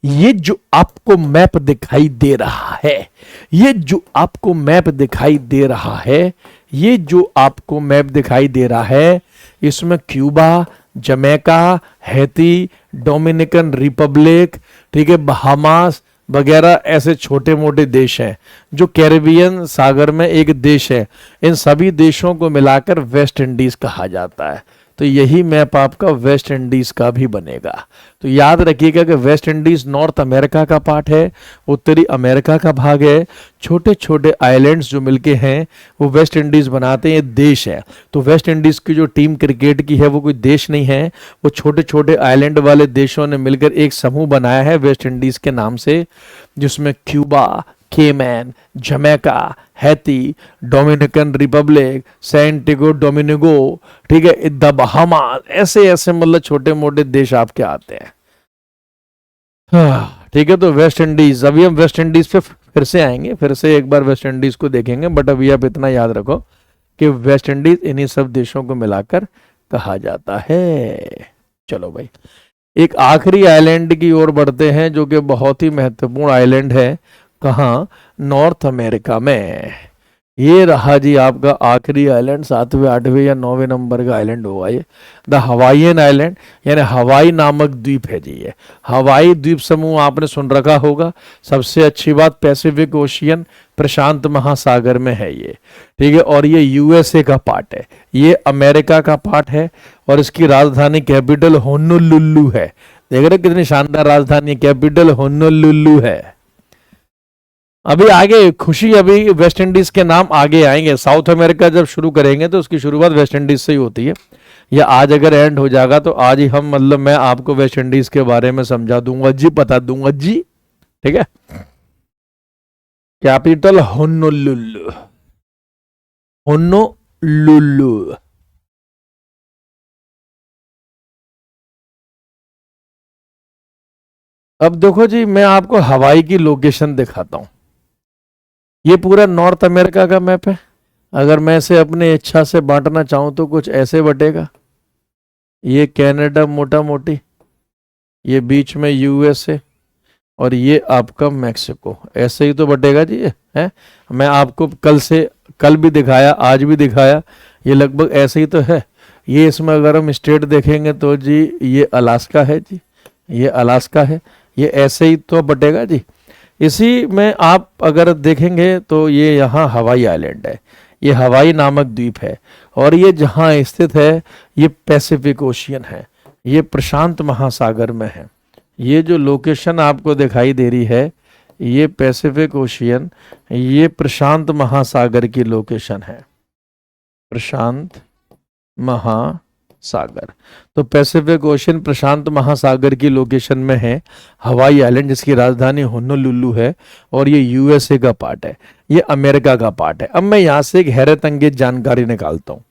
ये जो आपको मैप दिखाई दे रहा है, ये जो आपको मैप दिखाई दे रहा है, ये जो आपको मैप दिखाई दे रहा है, इसमें Cuba, Jamaica, Haiti, Dominican Republic, ठीक है, बहामास वगैरह ऐसे छोटे मोटे देश हैं जो कैरेबियन सागर में एक देश है। इन सभी देशों को मिलाकर वेस्ट इंडीज कहा जाता है। तो यही मैप आपका वेस्ट इंडीज का भी बनेगा। तो याद रखिएगा कि वेस्ट इंडीज नॉर्थ अमेरिका का पार्ट है, उत्तरी अमेरिका का भाग है। छोटे छोटे आइलैंड्स जो मिलके हैं वो वेस्ट इंडीज बनाते हैं, ये देश है। तो वेस्ट इंडीज की जो टीम क्रिकेट की है वो कोई देश नहीं है, वो छोटे छोटे आइलैंड वाले देशों ने मिलकर एक समूह बनाया है वेस्ट इंडीज के नाम से, जिसमें Cuba, Cayman, Jamaica, Haiti, Dominican Republic, Santiago Domingo, ठीक है, द बहामास, ऐसे ऐसे मतलब छोटे मोटे देश आपके आते हैं। ठीक है, तो वेस्ट इंडीज, अभी हम वेस्ट इंडीज पे फिर से आएंगे, फिर से एक बार वेस्ट इंडीज को देखेंगे। बट अभी आप इतना याद रखो कि वेस्ट इंडीज इन्हीं सब देशों को मिलाकर कहा जाता है। चलो भाई, एक आखिरी आइलैंड की ओर बढ़ते हैं जो कि बहुत ही महत्वपूर्ण आइलैंड है। कहाँ? नॉर्थ अमेरिका में। ये रहा जी आपका आखिरी आइलैंड, 7वें 8वें या 9वें नंबर का आइलैंड होगा ये, द हवाईयन आइलैंड, यानी हवाई नामक द्वीप है जी ये। हवाई द्वीप समूह आपने सुन रखा होगा। सबसे अच्छी बात, पैसिफिक ओशियन, प्रशांत महासागर में है ये। ठीक है, और ये यूएसए का पार्ट है, ये अमेरिका का पार्ट है। और इसकी राजधानी कैपिटल होनोलुलु है। देख रहे कितनी शानदार राजधानी, कैपिटल होनोलुलु है। अभी आगे खुशी, अभी वेस्ट इंडीज के नाम आगे आएंगे। साउथ अमेरिका जब शुरू करेंगे तो उसकी शुरुआत वेस्ट इंडीज से ही होती है। या आज अगर एंड हो जाएगा तो आज ही हम मतलब मैं आपको वेस्ट इंडीज के बारे में समझा दूंगा जी, बता दूंगा जी। ठीक है, कैपिटल होनोलुलु, होनोलुलु। अब देखो जी, मैं आपको हवाई की लोकेशन दिखाता हूं। ये पूरा नॉर्थ अमेरिका का मैप है। अगर मैं इसे अपनी इच्छा से बांटना चाहूं तो कुछ ऐसे बटेगा। ये कनाडा मोटा मोटी, ये बीच में यूएसए, और ये आपका मैक्सिको, ऐसे ही तो बटेगा जी ये है। मैं आपको कल भी दिखाया, आज भी दिखाया, ये लगभग ऐसे ही तो है। ये इसमें अगर हम स्टेट देखेंगे तो जी ये अलास्का है जी, ये अलास्का है, ये ऐसे ही तो बटेगा जी। इसी में आप अगर देखेंगे तो ये यहाँ हवाई आइलैंड है, ये हवाई नामक द्वीप है, और ये जहाँ स्थित है ये पैसिफिक ओशियन है, ये प्रशांत महासागर में है। ये जो लोकेशन आपको दिखाई दे रही है ये पैसिफिक ओशियन, ये प्रशांत महासागर की लोकेशन है, प्रशांत महासागर। तो पैसिफिक ओशियन प्रशांत महासागर की लोकेशन में है हवाई आइलैंड, जिसकी राजधानी होनोलुलु है, और ये यूएसए का पार्ट है, ये अमेरिका का पार्ट है। अब मैं यहाँ से एक हैरत अंगेज जानकारी निकालता हूँ।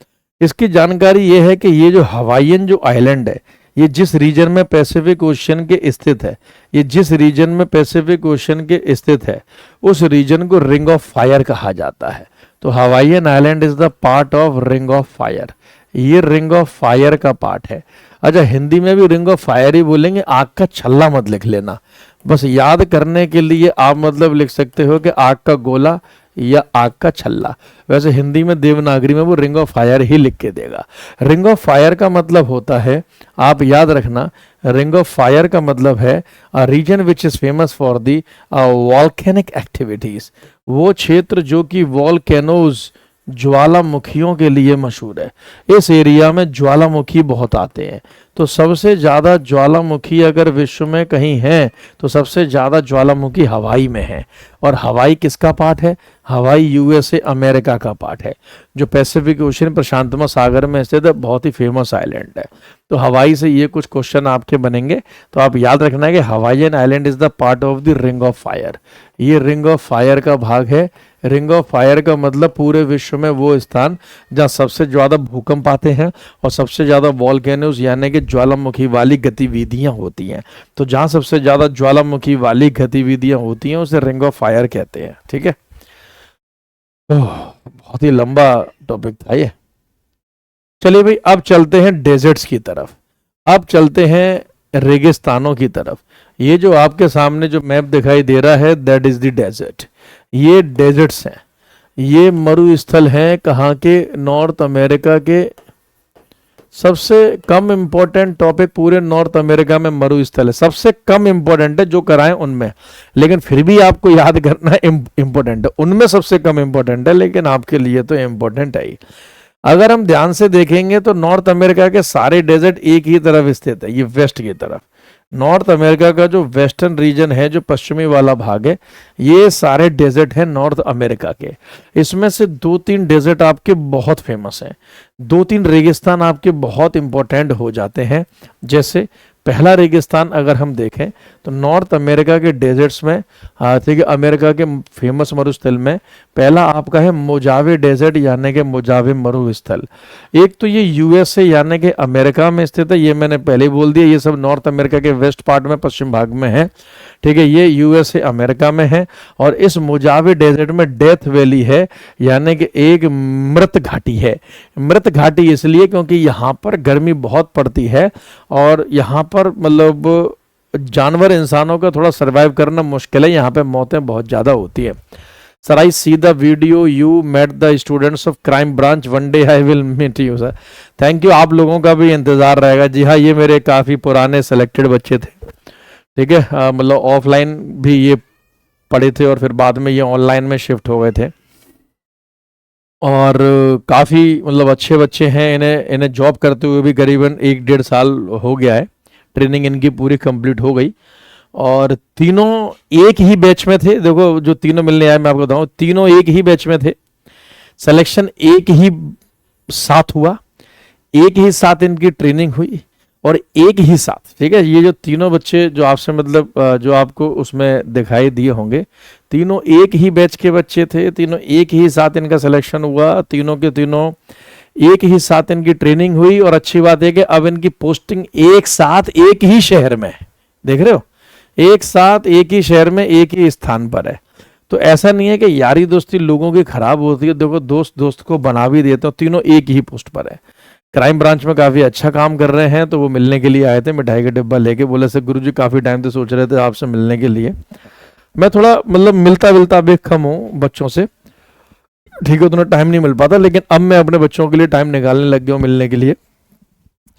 इसकी जानकारी ये है कि ये जो हवाईयन जो आइलैंड है ये जिस रीजन में पैसिफिक ओशियन के स्थित है, ये जिस रीजन में पैसिफिक ओशियन के स्थित है उस रीजन को रिंग ऑफ फायर कहा जाता है। तो Hawaiian island is the part of ring of fire, ये रिंग ऑफ फायर का पार्ट है। अच्छा, हिंदी में भी रिंग ऑफ फायर ही बोलेंगे, आग का छल्ला मत लिख लेना। बस याद करने के लिए आप मतलब लिख सकते हो कि आग का गोला या आग का छल्ला। वैसे हिंदी में देवनागरी में वो रिंग ऑफ फायर ही लिख के देगा। रिंग ऑफ फायर का मतलब होता है, आप याद रखना, रिंग ऑफ फायर का मतलब है a region which is famous for the volcanic activities, वो क्षेत्र जो कि वॉल्केनोज ज्वालामुखियों के लिए मशहूर है। इस एरिया में ज्वालामुखी बहुत आते हैं। तो सबसे ज़्यादा ज्वालामुखी अगर विश्व में कहीं है तो सबसे ज़्यादा ज्वालामुखी हवाई में है। और हवाई किसका पार्ट है? हवाई यूएसए अमेरिका का पार्ट है, जो पैसिफिक ओशियन प्रशांत महासागर में स्थित है, बहुत ही फेमस आइलैंड है। तो हवाई से ये कुछ क्वेश्चन आपके बनेंगे, तो आप याद रखना है कि Hawaiian island is the part of the ring of fire, ये रिंग ऑफ फायर का भाग है। रिंग ऑफ फायर का मतलब पूरे विश्व में वो स्थान जहाँ सबसे ज़्यादा भूकंप आते हैं और सबसे ज़्यादा वॉल्केनोज यानी कि ज्वालामुखी वाली गतिविधियाँ होती हैं। तो जहाँ सबसे ज़्यादा ज्वालामुखी वाली गतिविधियाँ होती हैं उसे रिंग ऑफ फायर कहते हैं। ठीक है, बहुत ही लंबा टॉपिक था ये। चलिए भाई, अब चलते हैं डेजर्ट्स की तरफ, अब चलते हैं रेगिस्तानों की तरफ। ये जो आपके सामने जो मैप दिखाई दे रहा है दैट इज द डेजर्ट, ये डेजर्ट्स हैं, ये मरुस्थल हैं कहाँ के? नॉर्थ अमेरिका के। सबसे कम इंपॉर्टेंट टॉपिक पूरे नॉर्थ अमेरिका में मरुस्थल है, सबसे कम इंपॉर्टेंट है जो कराएं उनमें, लेकिन फिर भी आपको याद करना इंपॉर्टेंट है, उनमें सबसे कम इंपॉर्टेंट है लेकिन आपके लिए तो इंपॉर्टेंट है ही। अगर हम ध्यान से देखेंगे तो नॉर्थ अमेरिका के सारे डेजर्ट एक ही तरफ स्थित है, ये वेस्ट की तरफ। नॉर्थ अमेरिका का जो वेस्टर्न रीजन है, जो पश्चिमी वाला भाग है, ये सारे डेजर्ट हैं नॉर्थ अमेरिका के। इसमें से 2-3 डेजर्ट आपके बहुत फेमस हैं, 2-3 रेगिस्तान आपके बहुत इंपॉर्टेंट हो जाते हैं। जैसे पहला रेगिस्तान अगर हम देखें तो नॉर्थ अमेरिका के डेजर्ट्स में, ठीक है, अमेरिका के फेमस मरुस्थल में पहला आपका है मोजावे डेजर्ट यानी कि मोजावे मरुस्थल। एक तो ये यूएसए यानी कि अमेरिका में स्थित है, ये मैंने पहले ही बोल दिया, ये सब नॉर्थ अमेरिका के वेस्ट पार्ट में पश्चिम भाग में है। ठीक है, ये यूएसए अमेरिका में है। और इस मोजावे डेजर्ट में डेथ वैली है यानी कि एक मृत घाटी है। मृत घाटी इसलिए क्योंकि यहाँ पर गर्मी बहुत पड़ती है और यहाँ पर मतलब जानवर इंसानों का थोड़ा सरवाइव करना मुश्किल है, यहाँ पे मौतें बहुत ज़्यादा होती है। Sir I see the video you met the students of crime branch, one day I will meet you sir. Thank you, आप लोगों का भी इंतज़ार रहेगा। जी हाँ, ये मेरे काफ़ी पुराने सेलेक्टेड बच्चे थे। ठीक है, मतलब ऑफलाइन भी ये पढ़े थे और फिर बाद में ये ऑनलाइन में शिफ्ट हो गए थे, और काफ़ी मतलब अच्छे बच्चे हैं। इन्हें जॉब करते हुए भी करीबन 1-1.5 साल हो गया है, ट्रेनिंग इनकी पूरी कंप्लीट हो गई। और तीनों एक ही बैच में थे। देखो, जो तीनों मिलने आए मैं आपको बताऊं, तीनों एक ही बैच में थे, सिलेक्शन एक ही साथ हुआ, एक ही साथ इनकी ट्रेनिंग हुई और एक ही साथ। ठीक है, ये जो तीनों बच्चे जो आपसे मतलब जो आपको उसमें दिखाई दिए होंगे, तीनों एक ही बैच के बच्चे थे, तीनों एक ही साथ इनका सिलेक्शन हुआ, तीनों के तीनों एक ही साथ इनकी ट्रेनिंग हुई। और अच्छी बात है कि अब इनकी पोस्टिंग एक साथ एक ही शहर में, देख रहे हो, एक साथ एक ही शहर में एक ही स्थान पर है। तो ऐसा नहीं है कि यारी दोस्ती लोगों की खराब होती है, देखो दोस्त दोस्त को बना भी देते हो। तीनों एक ही पोस्ट पर है, क्राइम ब्रांच में काफ़ी अच्छा काम कर रहे हैं। तो वो मिलने के लिए आए थे, मिठाई का डिब्बा लेके, बोले सर गुरुजी काफ़ी टाइम से सोच रहे थे आपसे मिलने के लिए। मैं थोड़ा मतलब मिलता विलता भी कम हूँ बच्चों से, ठीक है, तो टाइम नहीं मिल पाता, लेकिन अब मैं अपने बच्चों के लिए टाइम निकालने लग गया हूँ मिलने के लिए,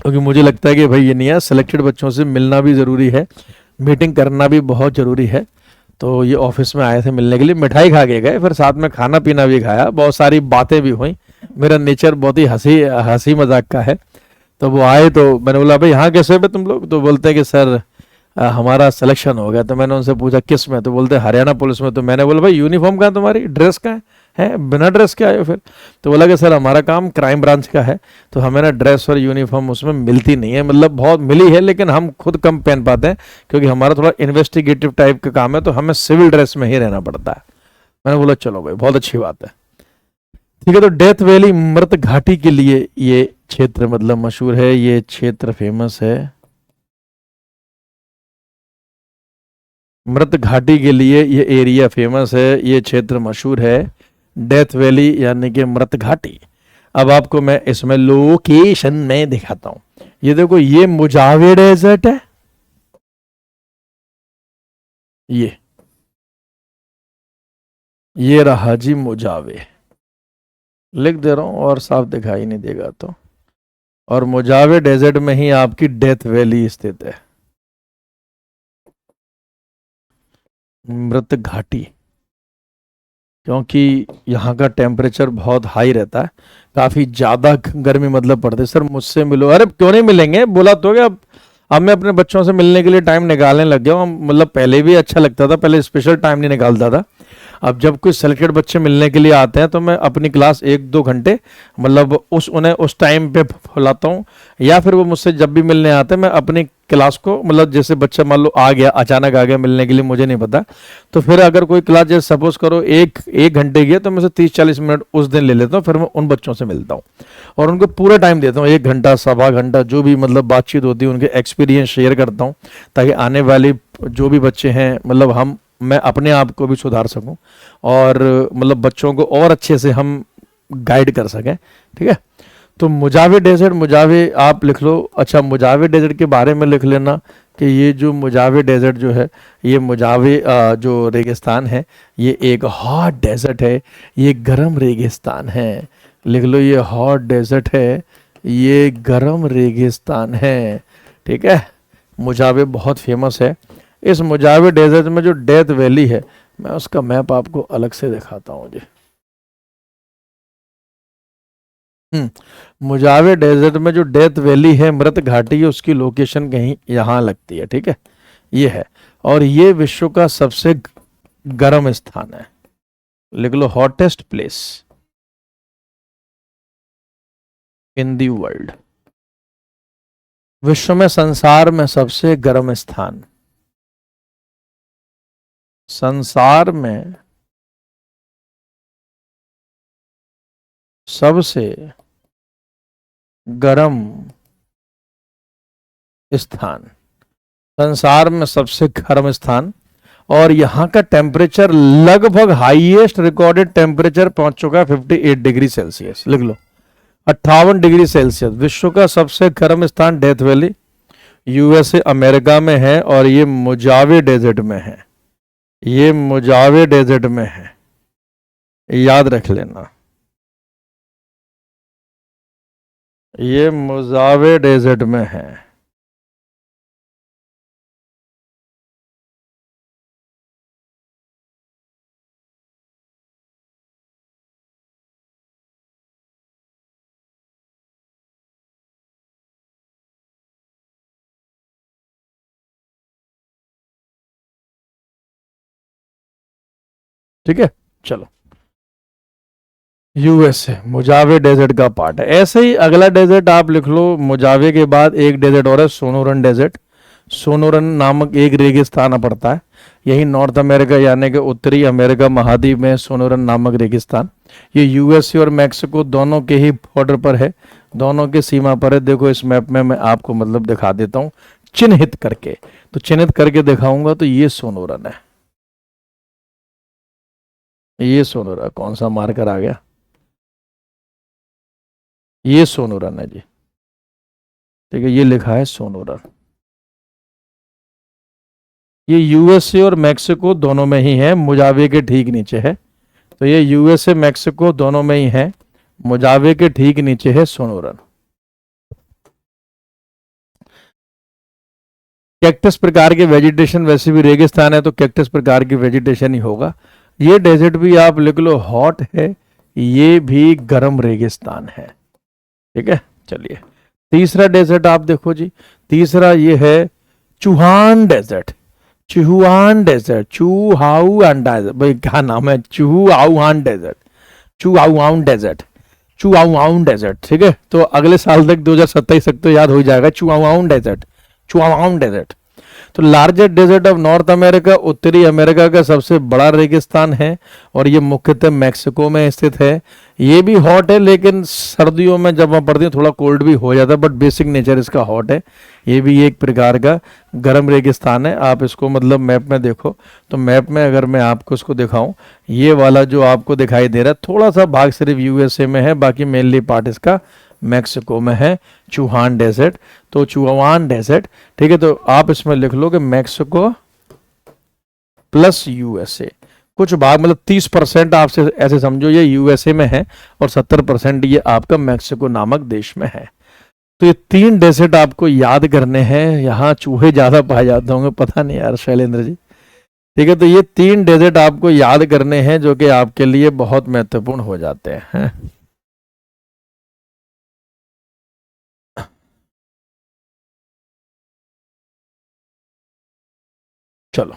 क्योंकि मुझे लगता है कि भाई ये नहीं है, सिलेक्टेड बच्चों से मिलना भी ज़रूरी है, मीटिंग करना भी बहुत ज़रूरी है। तो ये ऑफिस में आए थे मिलने के लिए, मिठाई खा के गए, फिर साथ में खाना पीना भी खाया, बहुत सारी बातें भी हुई। मेरा नेचर बहुत ही हंसी हंसी मजाक का है। तो वो आए तो मैंने बोला भाई यहाँ कैसे पे तुम लोग, तो बोलते हैं कि सर हमारा सिलेक्शन हो गया। तो मैंने उनसे पूछा किस में, तो बोलते हैं हरियाणा पुलिस में। तो मैंने बोला भाई यूनिफॉर्म कहाँ तुम्हारी, ड्रेस कहाँ है, बिना ड्रेस के आए हो फिर? तो बोला कि सर हमारा काम क्राइम ब्रांच का है, तो हमें ना ड्रेस और यूनिफॉर्म उसमें मिलती नहीं है, मतलब बहुत मिली है लेकिन हम खुद कम पहन पाते हैं, क्योंकि हमारा थोड़ा इन्वेस्टिगेटिव टाइप का काम है, तो हमें सिविल ड्रेस में ही रहना पड़ता है। मैंने बोला चलो भाई बहुत अच्छी बात है, ठीक है। तो डेथ वैली मृत घाटी के लिए ये क्षेत्र मतलब मशहूर है, ये क्षेत्र फेमस है मृत घाटी के लिए, ये एरिया फेमस है, ये क्षेत्र मशहूर है, डेथ वैली यानी कि मृत घाटी। अब आपको मैं इसमें लोकेशन में दिखाता हूं। ये देखो ये मुजावे डेजर्ट है, ये रहा जी मुजावे, लिख दे रहा हूं और साफ दिखाई नहीं देगा तो। और मुजावे डेजर्ट में ही आपकी डेथ वैली स्थित है, मृत घाटी। क्योंकि यहाँ का टेम्परेचर बहुत हाई रहता है, काफ़ी ज़्यादा गर्मी मतलब पड़ती है। सर मुझसे मिलो, अरे क्यों नहीं मिलेंगे, बोला तो क्या। अब मैं अपने बच्चों से मिलने के लिए टाइम निकालने लग गया हूँ, मतलब पहले भी अच्छा लगता था, पहले स्पेशल टाइम नहीं निकालता था। अब जब कोई सेलेक्टेड बच्चे मिलने के लिए आते हैं तो मैं अपनी क्लास 1-2 घंटे मतलब उन्हें उस टाइम पे बुलाता हूँ, या फिर वो मुझसे जब भी मिलने आते हैं मैं अपनी क्लास को, मतलब जैसे बच्चा मान लो आ गया, अचानक आ गया मिलने के लिए, मुझे नहीं पता, तो फिर अगर कोई क्लास जैसे सपोज करो एक घंटे की है, तो मैं से 30-40 मिनट उस दिन ले लेता हूँ, फिर मैं उन बच्चों से मिलता हूँ और उनको पूरा टाइम देता हूँ, 1 घंटा सवा घंटा जो भी मतलब बातचीत होती है, उनके एक्सपीरियंस शेयर करता हूँ, ताकि आने वाले जो भी बच्चे हैं मतलब मैं अपने आप को भी सुधार सकूं और मतलब बच्चों को और अच्छे से हम गाइड कर सकें, ठीक है। तो मुजावे डेजर्ट, मुजावे आप लिख लो। अच्छा मुजावे डेजर्ट के बारे में लिख लेना कि ये जो मुजावे डेजर्ट जो है, ये मुजावे जो रेगिस्तान है, ये एक हॉट डेजर्ट है, ये गर्म रेगिस्तान है। लिख लो ये हॉट डेजर्ट है, ये गर्म रेगिस्तान है, ठीक है। मुजावे बहुत फेमस है। इस मुजावे डेजर्ट में जो डेथ वैली है, मैं उसका मैप आपको अलग से दिखाता हूँ जी। मुजावे डेजर्ट में जो डेथ वैली है, मृत घाटी है, उसकी लोकेशन कहीं यहाँ लगती है, ठीक है, ये है। और ये विश्व का सबसे गर्म स्थान है, लिख लो hottest place in the world. विश्व में, संसार में सबसे गर्म स्थान, संसार में सबसे गर्म स्थान, संसार में सबसे गर्म स्थान। और यहाँ का टेम्परेचर लगभग हाईएस्ट रिकॉर्डेड टेम्परेचर पहुंच चुका है 58 डिग्री सेल्सियस, लिख लो 58 डिग्री सेल्सियस। विश्व का सबसे गर्म स्थान डेथ वैली, यूएसए अमेरिका में है, और ये मुजावे डेजर्ट में है, ये मुजावे डेजर्ट में है, याद रख लेना, ये मुजावे डेजर्ट में है। ठीक है, चलो यूएसए मुजावे डेजर्ट का पार्ट है। ऐसे ही अगला डेजर्ट आप लिख लो, मुजावे के बाद एक डेजर्ट और है, सोनोरन डेजर्ट। सोनोरन नामक एक रेगिस्तान पड़ता है, यही नॉर्थ अमेरिका यानी कि उत्तरी अमेरिका महाद्वीप में सोनोरन नामक रेगिस्तान। ये यूएसए और मैक्सिको दोनों के ही बॉर्डर पर है, दोनों के सीमा पर है। देखो इस मैप में मैं आपको मतलब दिखा देता हूँ चिन्हित करके, तो चिन्हित करके दिखाऊंगा। तो ये सोनोरन है, ये सोनोरन, कौन सा मार्कर आ गया, ये सोनोरन है जी, ठीक है, ये लिखा है सोनोरन। ये यूएसए और मैक्सिको दोनों में ही है, मुजावे के ठीक नीचे है। तो ये यूएसए मैक्सिको दोनों में ही है, मुजावे के ठीक नीचे है सोनोरन। कैक्टस प्रकार के वेजिटेशन, वैसे भी रेगिस्तान है तो कैक्टस प्रकार की वेजिटेशन ही होगा। ये डेजर्ट भी आप लिख लो हॉट है, ये भी गर्म रेगिस्तान है। ठीक है, चलिए तीसरा डेजर्ट आप देखो जी, तीसरा ये है Chauhan desert. Chauhan desert, चुहाउआन desert, भाई क्या नाम है, चुहाउआन डेजर्ट, चुहाउआन डेजर्ट, चुआउआन डेजर्ट। ठीक है, तो अगले साल तक 2027 तक तो याद हो जाएगा, चुआउआन डेजर्ट, चुआउआन डेजर्ट। तो largest desert of North America, उत्तरी अमेरिका का सबसे बड़ा रेगिस्तान है और ये मुख्यतः मैक्सिको में स्थित है। ये भी हॉट है, लेकिन सर्दियों में जब वहाँ पड़ती है थोड़ा कोल्ड भी हो जाता है, बट बेसिक नेचर इसका हॉट है। ये भी एक प्रकार का गर्म रेगिस्तान है। आप इसको मतलब मैप में देखो, तो मैप में अगर मैं आपको इसको दिखाऊं, ये वाला जो आपको दिखाई दे रहा है, थोड़ा सा भाग सिर्फ यूएसए में है, बाकी मेनली पार्ट इसका मैक्सिको में है, चुहान डेजर्ट। तो चुआवान डेजर्ट, ठीक है, तो आप इसमें लिख लो कि मैक्सिको प्लस यूएसए। कुछ भाग मतलब 30% आपसे ऐसे समझो ये यूएसए में है और 70% ये आपका मैक्सिको नामक देश में है। तो ये 3 डेजर्ट आपको याद करने हैं। यहाँ चूहे ज्यादा पाए जाते होंगे, पता नहीं यार शैलेंद्र जी। ठीक है, तो ये 3 डेजर्ट आपको याद करने हैं जो कि आपके लिए बहुत महत्वपूर्ण हो जाते हैं। चलो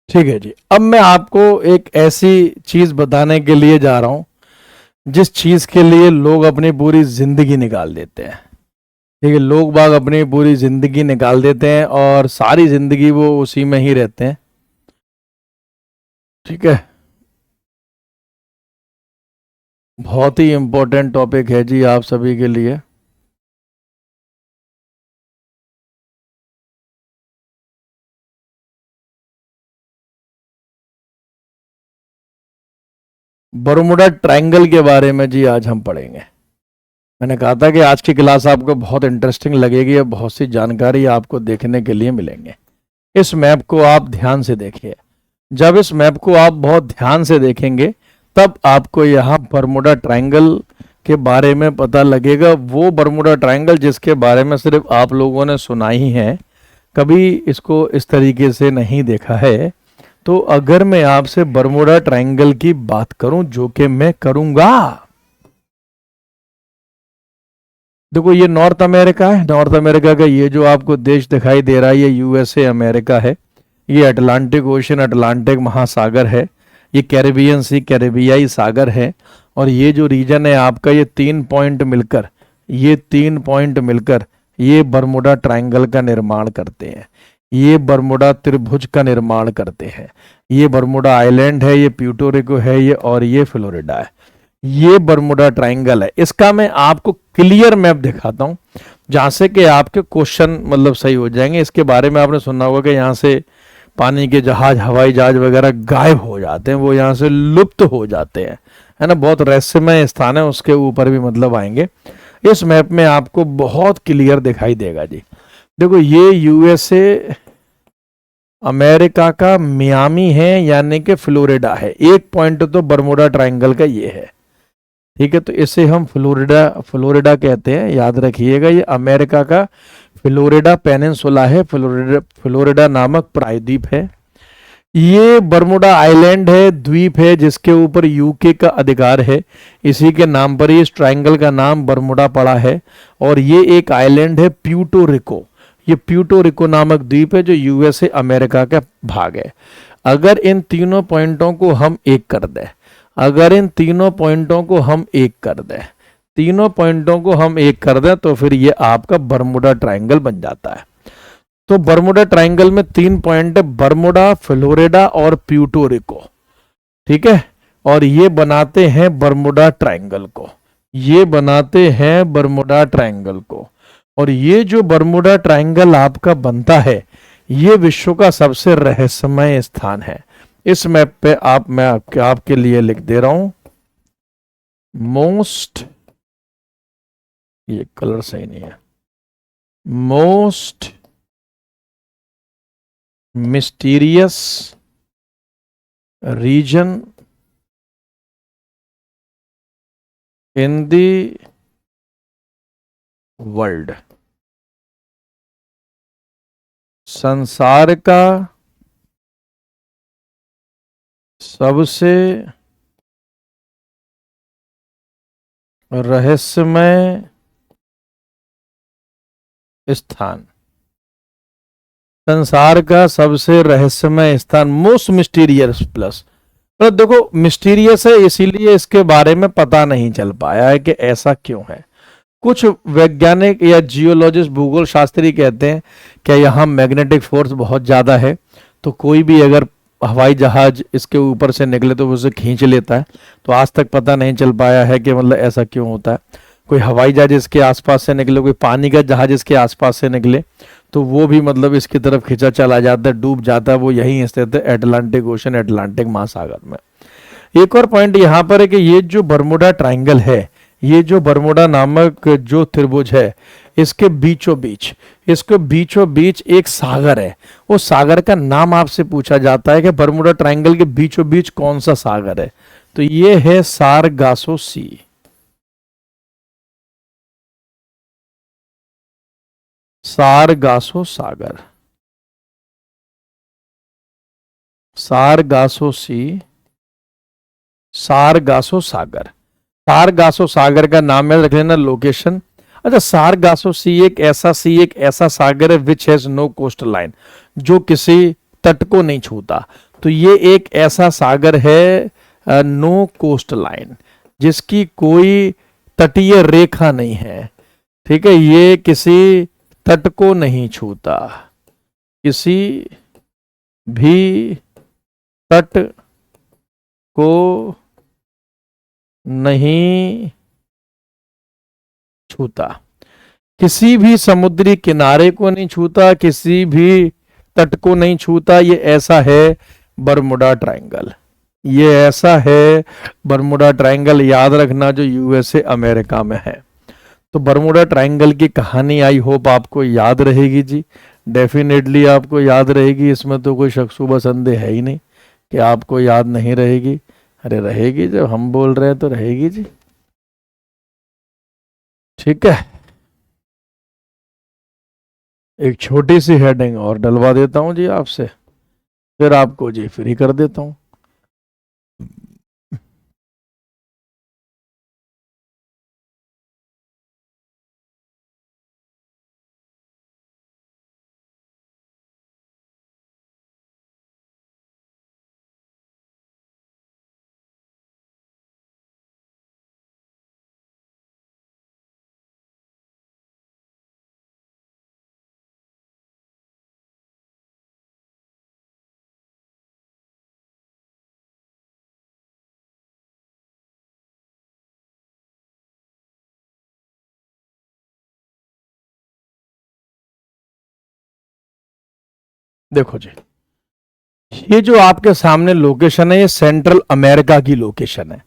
ठीक है जी, अब मैं आपको एक ऐसी चीज बताने के लिए जा रहा हूं जिस चीज के लिए लोग अपनी पूरी जिंदगी निकाल देते हैं। ठीक है, लोग बाग अपनी पूरी जिंदगी निकाल देते हैं और सारी जिंदगी वो उसी में ही रहते हैं। ठीक है, बहुत ही इंपॉर्टेंट टॉपिक है जी आप सभी के लिए। बरमुडा ट्रायंगल के बारे में जी आज हम पढ़ेंगे। मैंने कहा था कि आज की क्लास आपको बहुत इंटरेस्टिंग लगेगी और बहुत सी जानकारी आपको देखने के लिए मिलेंगे। इस मैप को आप ध्यान से देखिए। जब इस मैप को आप बहुत ध्यान से देखेंगे तब आपको यहाँ बरमुडा ट्रायंगल के बारे में पता लगेगा। वो बरमुडा ट्रायंगल जिसके बारे में सिर्फ आप लोगों ने सुना ही है, कभी इसको इस तरीके से नहीं देखा है। तो अगर मैं आपसे बरमुडा ट्रायंगल की बात करूं, जो कि मैं करूंगा, देखो ये नॉर्थ अमेरिका है। नॉर्थ अमेरिका का ये जो आपको देश दिखाई दे रहा है ये यूएसए अमेरिका है। ये अटलांटिक ओशन, अटलांटिक महासागर है। ये कैरेबियन सी, कैरेबियाई सागर है। और ये जो रीजन है आपका, ये 3 पॉइंट मिलकर, ये 3 पॉइंट मिलकर ये बरमुडा ट्रायंगल का निर्माण करते हैं। ये बरमुडा त्रिभुज का निर्माण करते हैं। ये बरमुडा आइलैंड है, ये प्यूर्टो रिको है, ये और ये फ्लोरिडा है। ये बरमुडा ट्रायंगल है। इसका मैं आपको क्लियर मैप दिखाता हूं जहां से कि आपके क्वेश्चन मतलब सही हो जाएंगे। इसके बारे में आपने सुना होगा कि यहाँ से पानी के जहाज, हवाई जहाज वगैरह गायब हो जाते हैं, वो यहाँ से लुप्त हो जाते हैं, है ना। बहुत रहस्यमय स्थान है, उसके ऊपर भी मतलब आएंगे। इस मैप में आपको बहुत क्लियर दिखाई देगा जी। देखो ये यूएसए अमेरिका का मियामी है, यानी कि फ्लोरिडा है। एक पॉइंट तो बरमुडा ट्रायंगल का ये है। ठीक है, तो इसे हम फ्लोरिडा फ्लोरिडा कहते हैं, याद रखिएगा। ये अमेरिका का फ्लोरिडा पेनिनसुला है, फ्लोरिडा नामक प्रायद्वीप है। ये बरमुडा आइलैंड है, द्वीप है, जिसके ऊपर यूके का अधिकार है। इसी के नाम पर इस ट्रायंगल का नाम बरमुडा पड़ा है। और ये एक आइलैंड है प्यूर्टो रिको। ये प्यूर्टो रिको नामक द्वीप है जो यूएसए अमेरिका का भाग है। अगर इन तीनों पॉइंटों को हम एक कर दें, अगर इन तीनों पॉइंटों को हम एक कर दें, तीनों पॉइंटों को हम एक कर दें, तो फिर ये आपका बरमुडा ट्रायंगल बन जाता है। तो बरमुडा ट्रायंगल में 3 पॉइंट है, बरमुडा, फ्लोरिडा और प्यूर्टो रिको। ठीक है, और ये बनाते हैं बरमुडा ट्रायंगल को, ये बनाते हैं बरमुडा ट्रायंगल को। और ये जो बरमुडा ट्रायंगल आपका बनता है, ये विश्व का सबसे रहस्यमय स्थान है। इस मैप पे मैं आपके लिए लिख दे रहा हूं, मोस्ट, ये कलर सही नहीं है, most mysterious region in the world. संसार का सबसे रहस्यमय स्थान, संसार का सबसे रहस्यमय स्थान, मोस्ट मिस्टीरियस प्लस। तो देखो मिस्टीरियस है इसीलिए इसके बारे में पता नहीं चल पाया है कि ऐसा क्यों है। कुछ वैज्ञानिक या जियोलॉजिस्ट, भूगोल शास्त्री कहते हैं कि यहाँ मैग्नेटिक फोर्स बहुत ज़्यादा है, तो कोई भी अगर हवाई जहाज इसके ऊपर से निकले तो वो उसे खींच लेता है। तो आज तक पता नहीं चल पाया है कि मतलब ऐसा क्यों होता है। कोई हवाई जहाज इसके आसपास से निकले, कोई पानी का जहाज इसके आसपास से निकले तो वो भी मतलब इसकी तरफ खिंचा चला जाता है, डूब जाता है। वो यहीं स्थित है अटलांटिक ओशन, अटलांटिक महासागर में। एक और पॉइंट यहाँ पर है कि ये जो बरमुडा ट्रायंगल है, ये जो बरमुडा नामक जो त्रिभुज है, इसके बीचों बीच एक सागर है। वो सागर का नाम आपसे पूछा जाता है कि बरमुडा ट्रायंगल के बीचों बीच कौन सा सागर है, तो ये है सारगासो सी। सारगासो सागर, सारगासो सी, सारगासो सागर। सारगासो सागर का नाम याद रख लेना, लोकेशन। अच्छा, सारगासो सी एक ऐसा सागर है which has no coast line, जो किसी तट को नहीं छूता। तो ये एक ऐसा सागर है नो कोस्ट लाइन, जिसकी कोई तटीय रेखा नहीं है। ठीक है, ये किसी तट को नहीं छूता, किसी भी तट को नहीं छूता, किसी भी समुद्री किनारे को नहीं छूता, किसी भी तट को नहीं छूता। ये ऐसा है बरमुडा ट्रायंगल, ये ऐसा है बरमुडा ट्रायंगल। याद रखना, जो यूएसए अमेरिका में है। तो बरमुडा ट्रायंगल की कहानी आई होप आपको याद रहेगी जी, डेफिनेटली आपको याद रहेगी। इसमें तो कोई शक शुबा संदेह है ही नहीं कि आपको याद नहीं रहेगी। अरे रहेगी, जब हम बोल रहे हैं तो रहेगी जी। ठीक है, एक छोटी सी हेडिंग और डलवा देता हूं जी आपसे, फिर आपको जी फ्री कर देता हूं। देखो जी, ये जो आपके सामने लोकेशन है, ये सेंट्रल अमेरिका की लोकेशन है,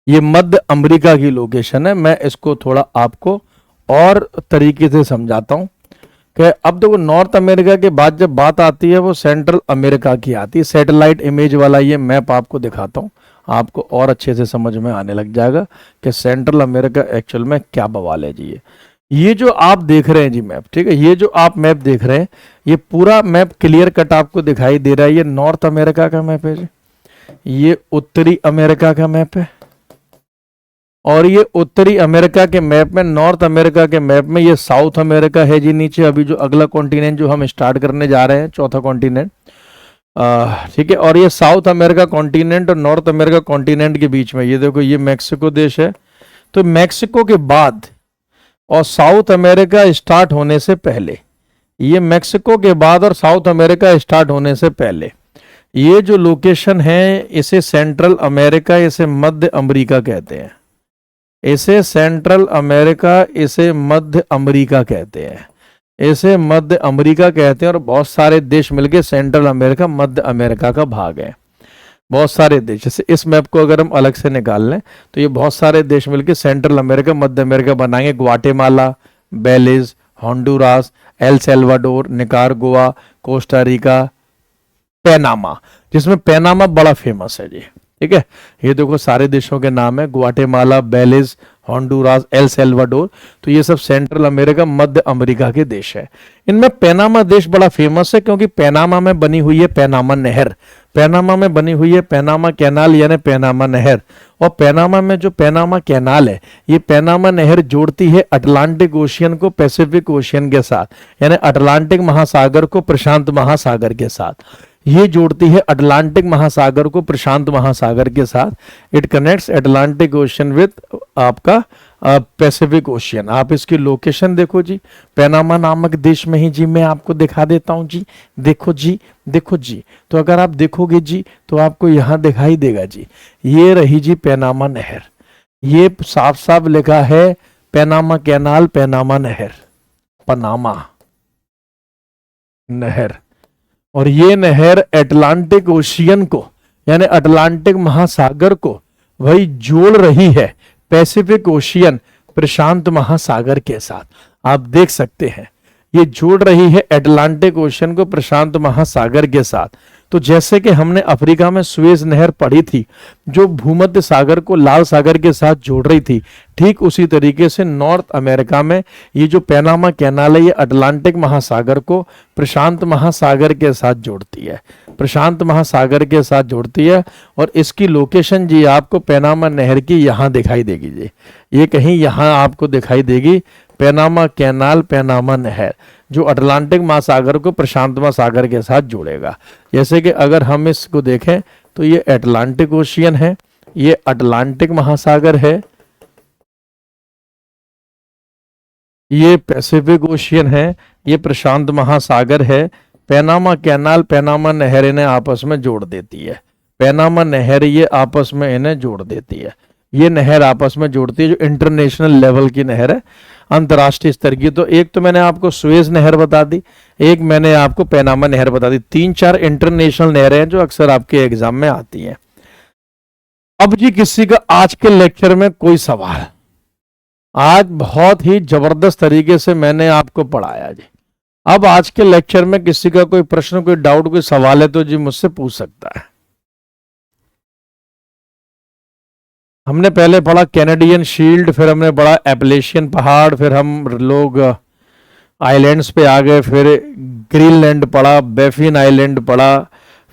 ये मध्य अमेरिका की लोकेशन है। मैं इसको थोड़ा आपको और तरीके से समझाता हूं कि अब देखो, नॉर्थ अमेरिका के बाद जब बात आती है वो सेंट्रल अमेरिका की आती है। सैटेलाइट इमेज वाला ये मैप आपको दिखाता हूं, आपको और अच्छे से समझ में आने लग जाएगा कि सेंट्रल अमेरिका एक्चुअल में क्या बवाल है जी। ये जो आप देख रहे हैं जी मैप, ठीक है, ये जो आप मैप देख रहे हैं, ये पूरा मैप क्लियर कट आपको दिखाई दे रहा है। ये नॉर्थ अमेरिका का मैप है जी, ये उत्तरी अमेरिका का मैप है, और ये उत्तरी अमेरिका के मैप में, नॉर्थ अमेरिका के मैप में ये साउथ अमेरिका है जी नीचे। अभी जो अगला कॉन्टिनेंट जो हम स्टार्ट करने जा रहे हैं, चौथा कॉन्टिनेंट, ठीक है। और ये साउथ अमेरिका कॉन्टिनेंट और नॉर्थ अमेरिका कॉन्टिनेंट के बीच में ये देखो, ये मैक्सिको देश है। तो मैक्सिको के बाद और साउथ अमेरिका स्टार्ट होने से पहले, ये मैक्सिको के बाद और साउथ अमेरिका स्टार्ट होने से पहले ये जो लोकेशन है, इसे सेंट्रल अमेरिका, इसे मध्य अमेरिका कहते हैं। इसे सेंट्रल अमेरिका, इसे मध्य अमेरिका कहते हैं। इसे मध्य अमेरिका कहते हैं और बहुत सारे देश मिलके सेंट्रल अमेरिका मध्य अमेरिका का भाग है। बहुत सारे देश, जैसे इस मैप को अगर हम अलग से निकाल लें तो ये बहुत सारे देश मिलके सेंट्रल अमेरिका मध्य अमेरिका बनाएंगे। Guatemala, Belize, Honduras, El Salvador, Nicaragua, Costa Rica, Panama, जिसमें पैनामा बड़ा फेमस है जी। ठीक है, ये देखो सारे देशों के नाम है, Guatemala, Belize, Honduras, El Salvador. तो ये सब सेंट्रल अमेरिका मध्य अमेरिका के देश है। इनमें पैनामा देश बड़ा फेमस है क्योंकि पैनामा में बनी हुई है पैनामा नहर, पैनामा में बनी हुई है पैनामा कैनाल यानी पैनामा नहर। और पैनामा में जो पैनामा कैनाल है, ये पैनामा नहर जोड़ती है अटलांटिक ओशियन को पैसिफिक ओशियन के साथ, यानी अटलांटिक महासागर को प्रशांत महासागर के साथ। ये जोड़ती है अटलांटिक महासागर को प्रशांत महासागर के साथ। It connects Atlantic ocean with आपका पैसिफिक ओशियन। आप इसकी लोकेशन देखो जी, पैनामा नामक देश में ही जी मैं आपको दिखा देता हूं जी। देखो जी, देखो जी, तो अगर आप देखोगे जी तो आपको यहां दिखाई देगा जी, ये रही जी पैनामा नहर। ये साफ साफ लिखा है पैनामा कैनाल, पैनामा नहर, पनामा नहर। और ये नहर अटलांटिक ओशियन को यानी अटलांटिक महासागर को वही जोड़ रही है पैसिफिक ओशियन प्रशांत महासागर के साथ। आप देख सकते हैं ये जोड़ रही है अटलांटिक ओशियन को प्रशांत महासागर के साथ। तो जैसे कि हमने अफ्रीका में सुएज नहर पढ़ी थी जो भूमध्य सागर को लाल सागर के साथ जोड़ रही थी, ठीक उसी तरीके से नॉर्थ अमेरिका में ये जो पैनामा कैनाल है ये अटलांटिक महासागर को प्रशांत महासागर के साथ जोड़ती है, प्रशांत महासागर के साथ जोड़ती है। और इसकी लोकेशन जी आपको पैनामा नहर की यहाँ दिखाई देगी जी, ये कहीं यहाँ आपको दिखाई देगी पैनामा कैनाल, पैनामा नहर, जो अटलांटिक महासागर को प्रशांत महासागर के साथ जोड़ेगा। जैसे कि अगर हम इसको देखें तो ये अटलांटिक ओशियन है, ये अटलांटिक महासागर है, ये पैसिफिक ओशियन है, ये प्रशांत महासागर है। पैनामा कैनाल, पैनामा नहर इन्हें आपस में जोड़ देती है। पैनामा नहर ये आपस में इन्हें जोड़ देती है। ये नहर आपस में जोड़ती है, जो इंटरनेशनल लेवल की नहर है, अंतर्राष्ट्रीय स्तर की। तो एक तो मैंने आपको सुएज नहर बता दी, एक मैंने आपको पैनामा नहर बता दी। 3-4 इंटरनेशनल नहरें हैं जो अक्सर आपके एग्जाम में आती हैं। अब जी किसी का आज के लेक्चर में कोई सवाल? आज बहुत ही जबरदस्त तरीके से मैंने आपको पढ़ाया जी। अब आज के लेक्चर में किसी का कोई प्रश्न, कोई डाउट, कोई सवाल है तो जी मुझसे पूछ सकता है। हमने पहले पढ़ा कैनेडियन शील्ड, फिर हमने पढ़ा एपलेशियन पहाड़, फिर हम लोग आइलैंड्स पे आ गए, फिर ग्रीनलैंड पढ़ा, बैफिन आइलैंड पढ़ा,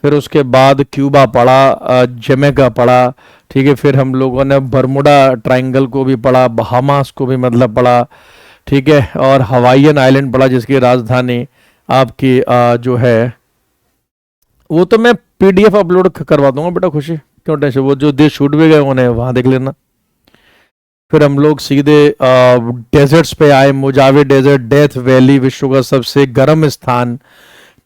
फिर उसके बाद क्यूबा पढ़ा, जमैका पढ़ा। ठीक है, फिर हम लोगों ने बरमुडा ट्रायंगल को भी पढ़ा, बहामास को भी मतलब पढ़ा। ठीक है, और हवाईयन आइलैंड पढ़ा जिसकी राजधानी आपकी जो है वो तो मैं PDF अपलोड करवा दूंगा बेटा, खुशी क्यों टेंशन, वो जो देश छूट भी गए उन्हें वहां देख लेना। फिर हम लोग सीधे डेजर्ट्स पे आए, मोजावे डेजर्ट, डेथ वैली विश्व का सबसे गर्म स्थान।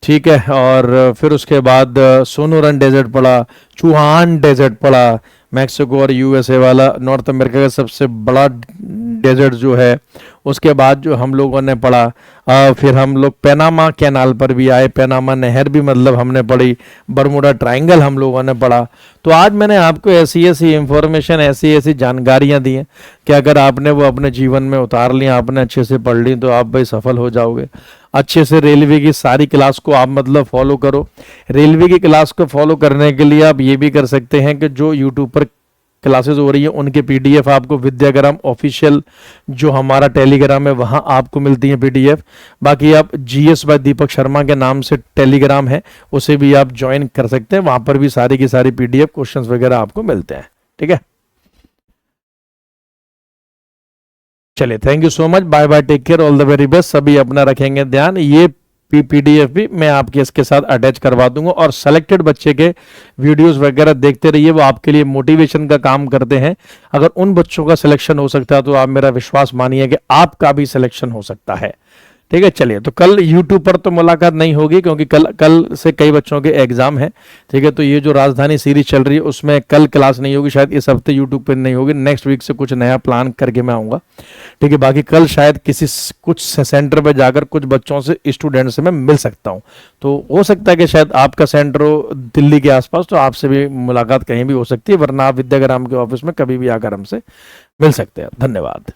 ठीक है, और फिर उसके बाद सोनोरन डेजर्ट पड़ा, चुहान डेजर्ट पड़ा, मैक्सिको और USA वाला नॉर्थ अमेरिका का सबसे बड़ा डेजर्ट जो है। उसके बाद जो हम लोगों ने पढ़ा, फिर हम लोग पैनामा कैनाल पर भी आए, पैनामा नहर भी मतलब हमने पढ़ी, बरमुडा ट्रायंगल हम लोगों ने पढ़ा। तो आज मैंने आपको ऐसी ऐसी इंफॉर्मेशन, ऐसी ऐसी जानकारियां दी हैं कि अगर आपने वो अपने जीवन में उतार ली, आपने अच्छे से पढ़ ली, तो आप भाई सफल हो जाओगे। अच्छे से रेलवे की सारी क्लास को आप मतलब फॉलो करो। रेलवे की क्लास को फॉलो करने के लिए आप ये भी कर सकते हैं कि जो यूट्यूब पर क्लासेस हो रही है उनके PDF आपको विद्याग्राम ऑफिशियल जो हमारा टेलीग्राम है वहां आपको मिलती है PDF। बाकी आप GS बाय दीपक शर्मा के नाम से टेलीग्राम है, उसे भी आप ज्वाइन कर सकते हैं, वहां पर भी सारी की सारी PDF क्वेश्चंस वगैरह आपको मिलते हैं। ठीक है, चलिए, thank you so much, bye bye, take care, all the very best. सभी अपना रखेंगे ध्यान। ये PDF भी मैं आपके इसके साथ अटैच करवा दूंगा, और सेलेक्टेड बच्चे के वीडियोस वगैरह देखते रहिए, वो आपके लिए मोटिवेशन का काम करते हैं। अगर उन बच्चों का सिलेक्शन हो सकता है तो आप मेरा विश्वास मानिए कि आपका भी सिलेक्शन हो सकता है। ठीक है, चलिए, तो कल यूट्यूब पर तो मुलाकात नहीं होगी क्योंकि कल से कई बच्चों के एग्जाम है। ठीक है, तो ये जो राजधानी सीरीज चल रही है उसमें कल क्लास नहीं होगी, शायद इस हफ्ते यूट्यूब पर नहीं होगी, नेक्स्ट वीक से कुछ नया प्लान करके मैं आऊँगा। ठीक है, बाकी कल शायद कुछ सेंटर पर जाकर कुछ बच्चों से, स्टूडेंट से मैं मिल सकता हूँ। तो हो सकता है कि शायद आपका सेंटर हो दिल्ली के आसपास, तो आपसे भी मुलाकात कहीं भी हो सकती है, वरना आप विद्याग्राम के ऑफिस में कभी भी आकर हमसे मिल सकते हैं। धन्यवाद।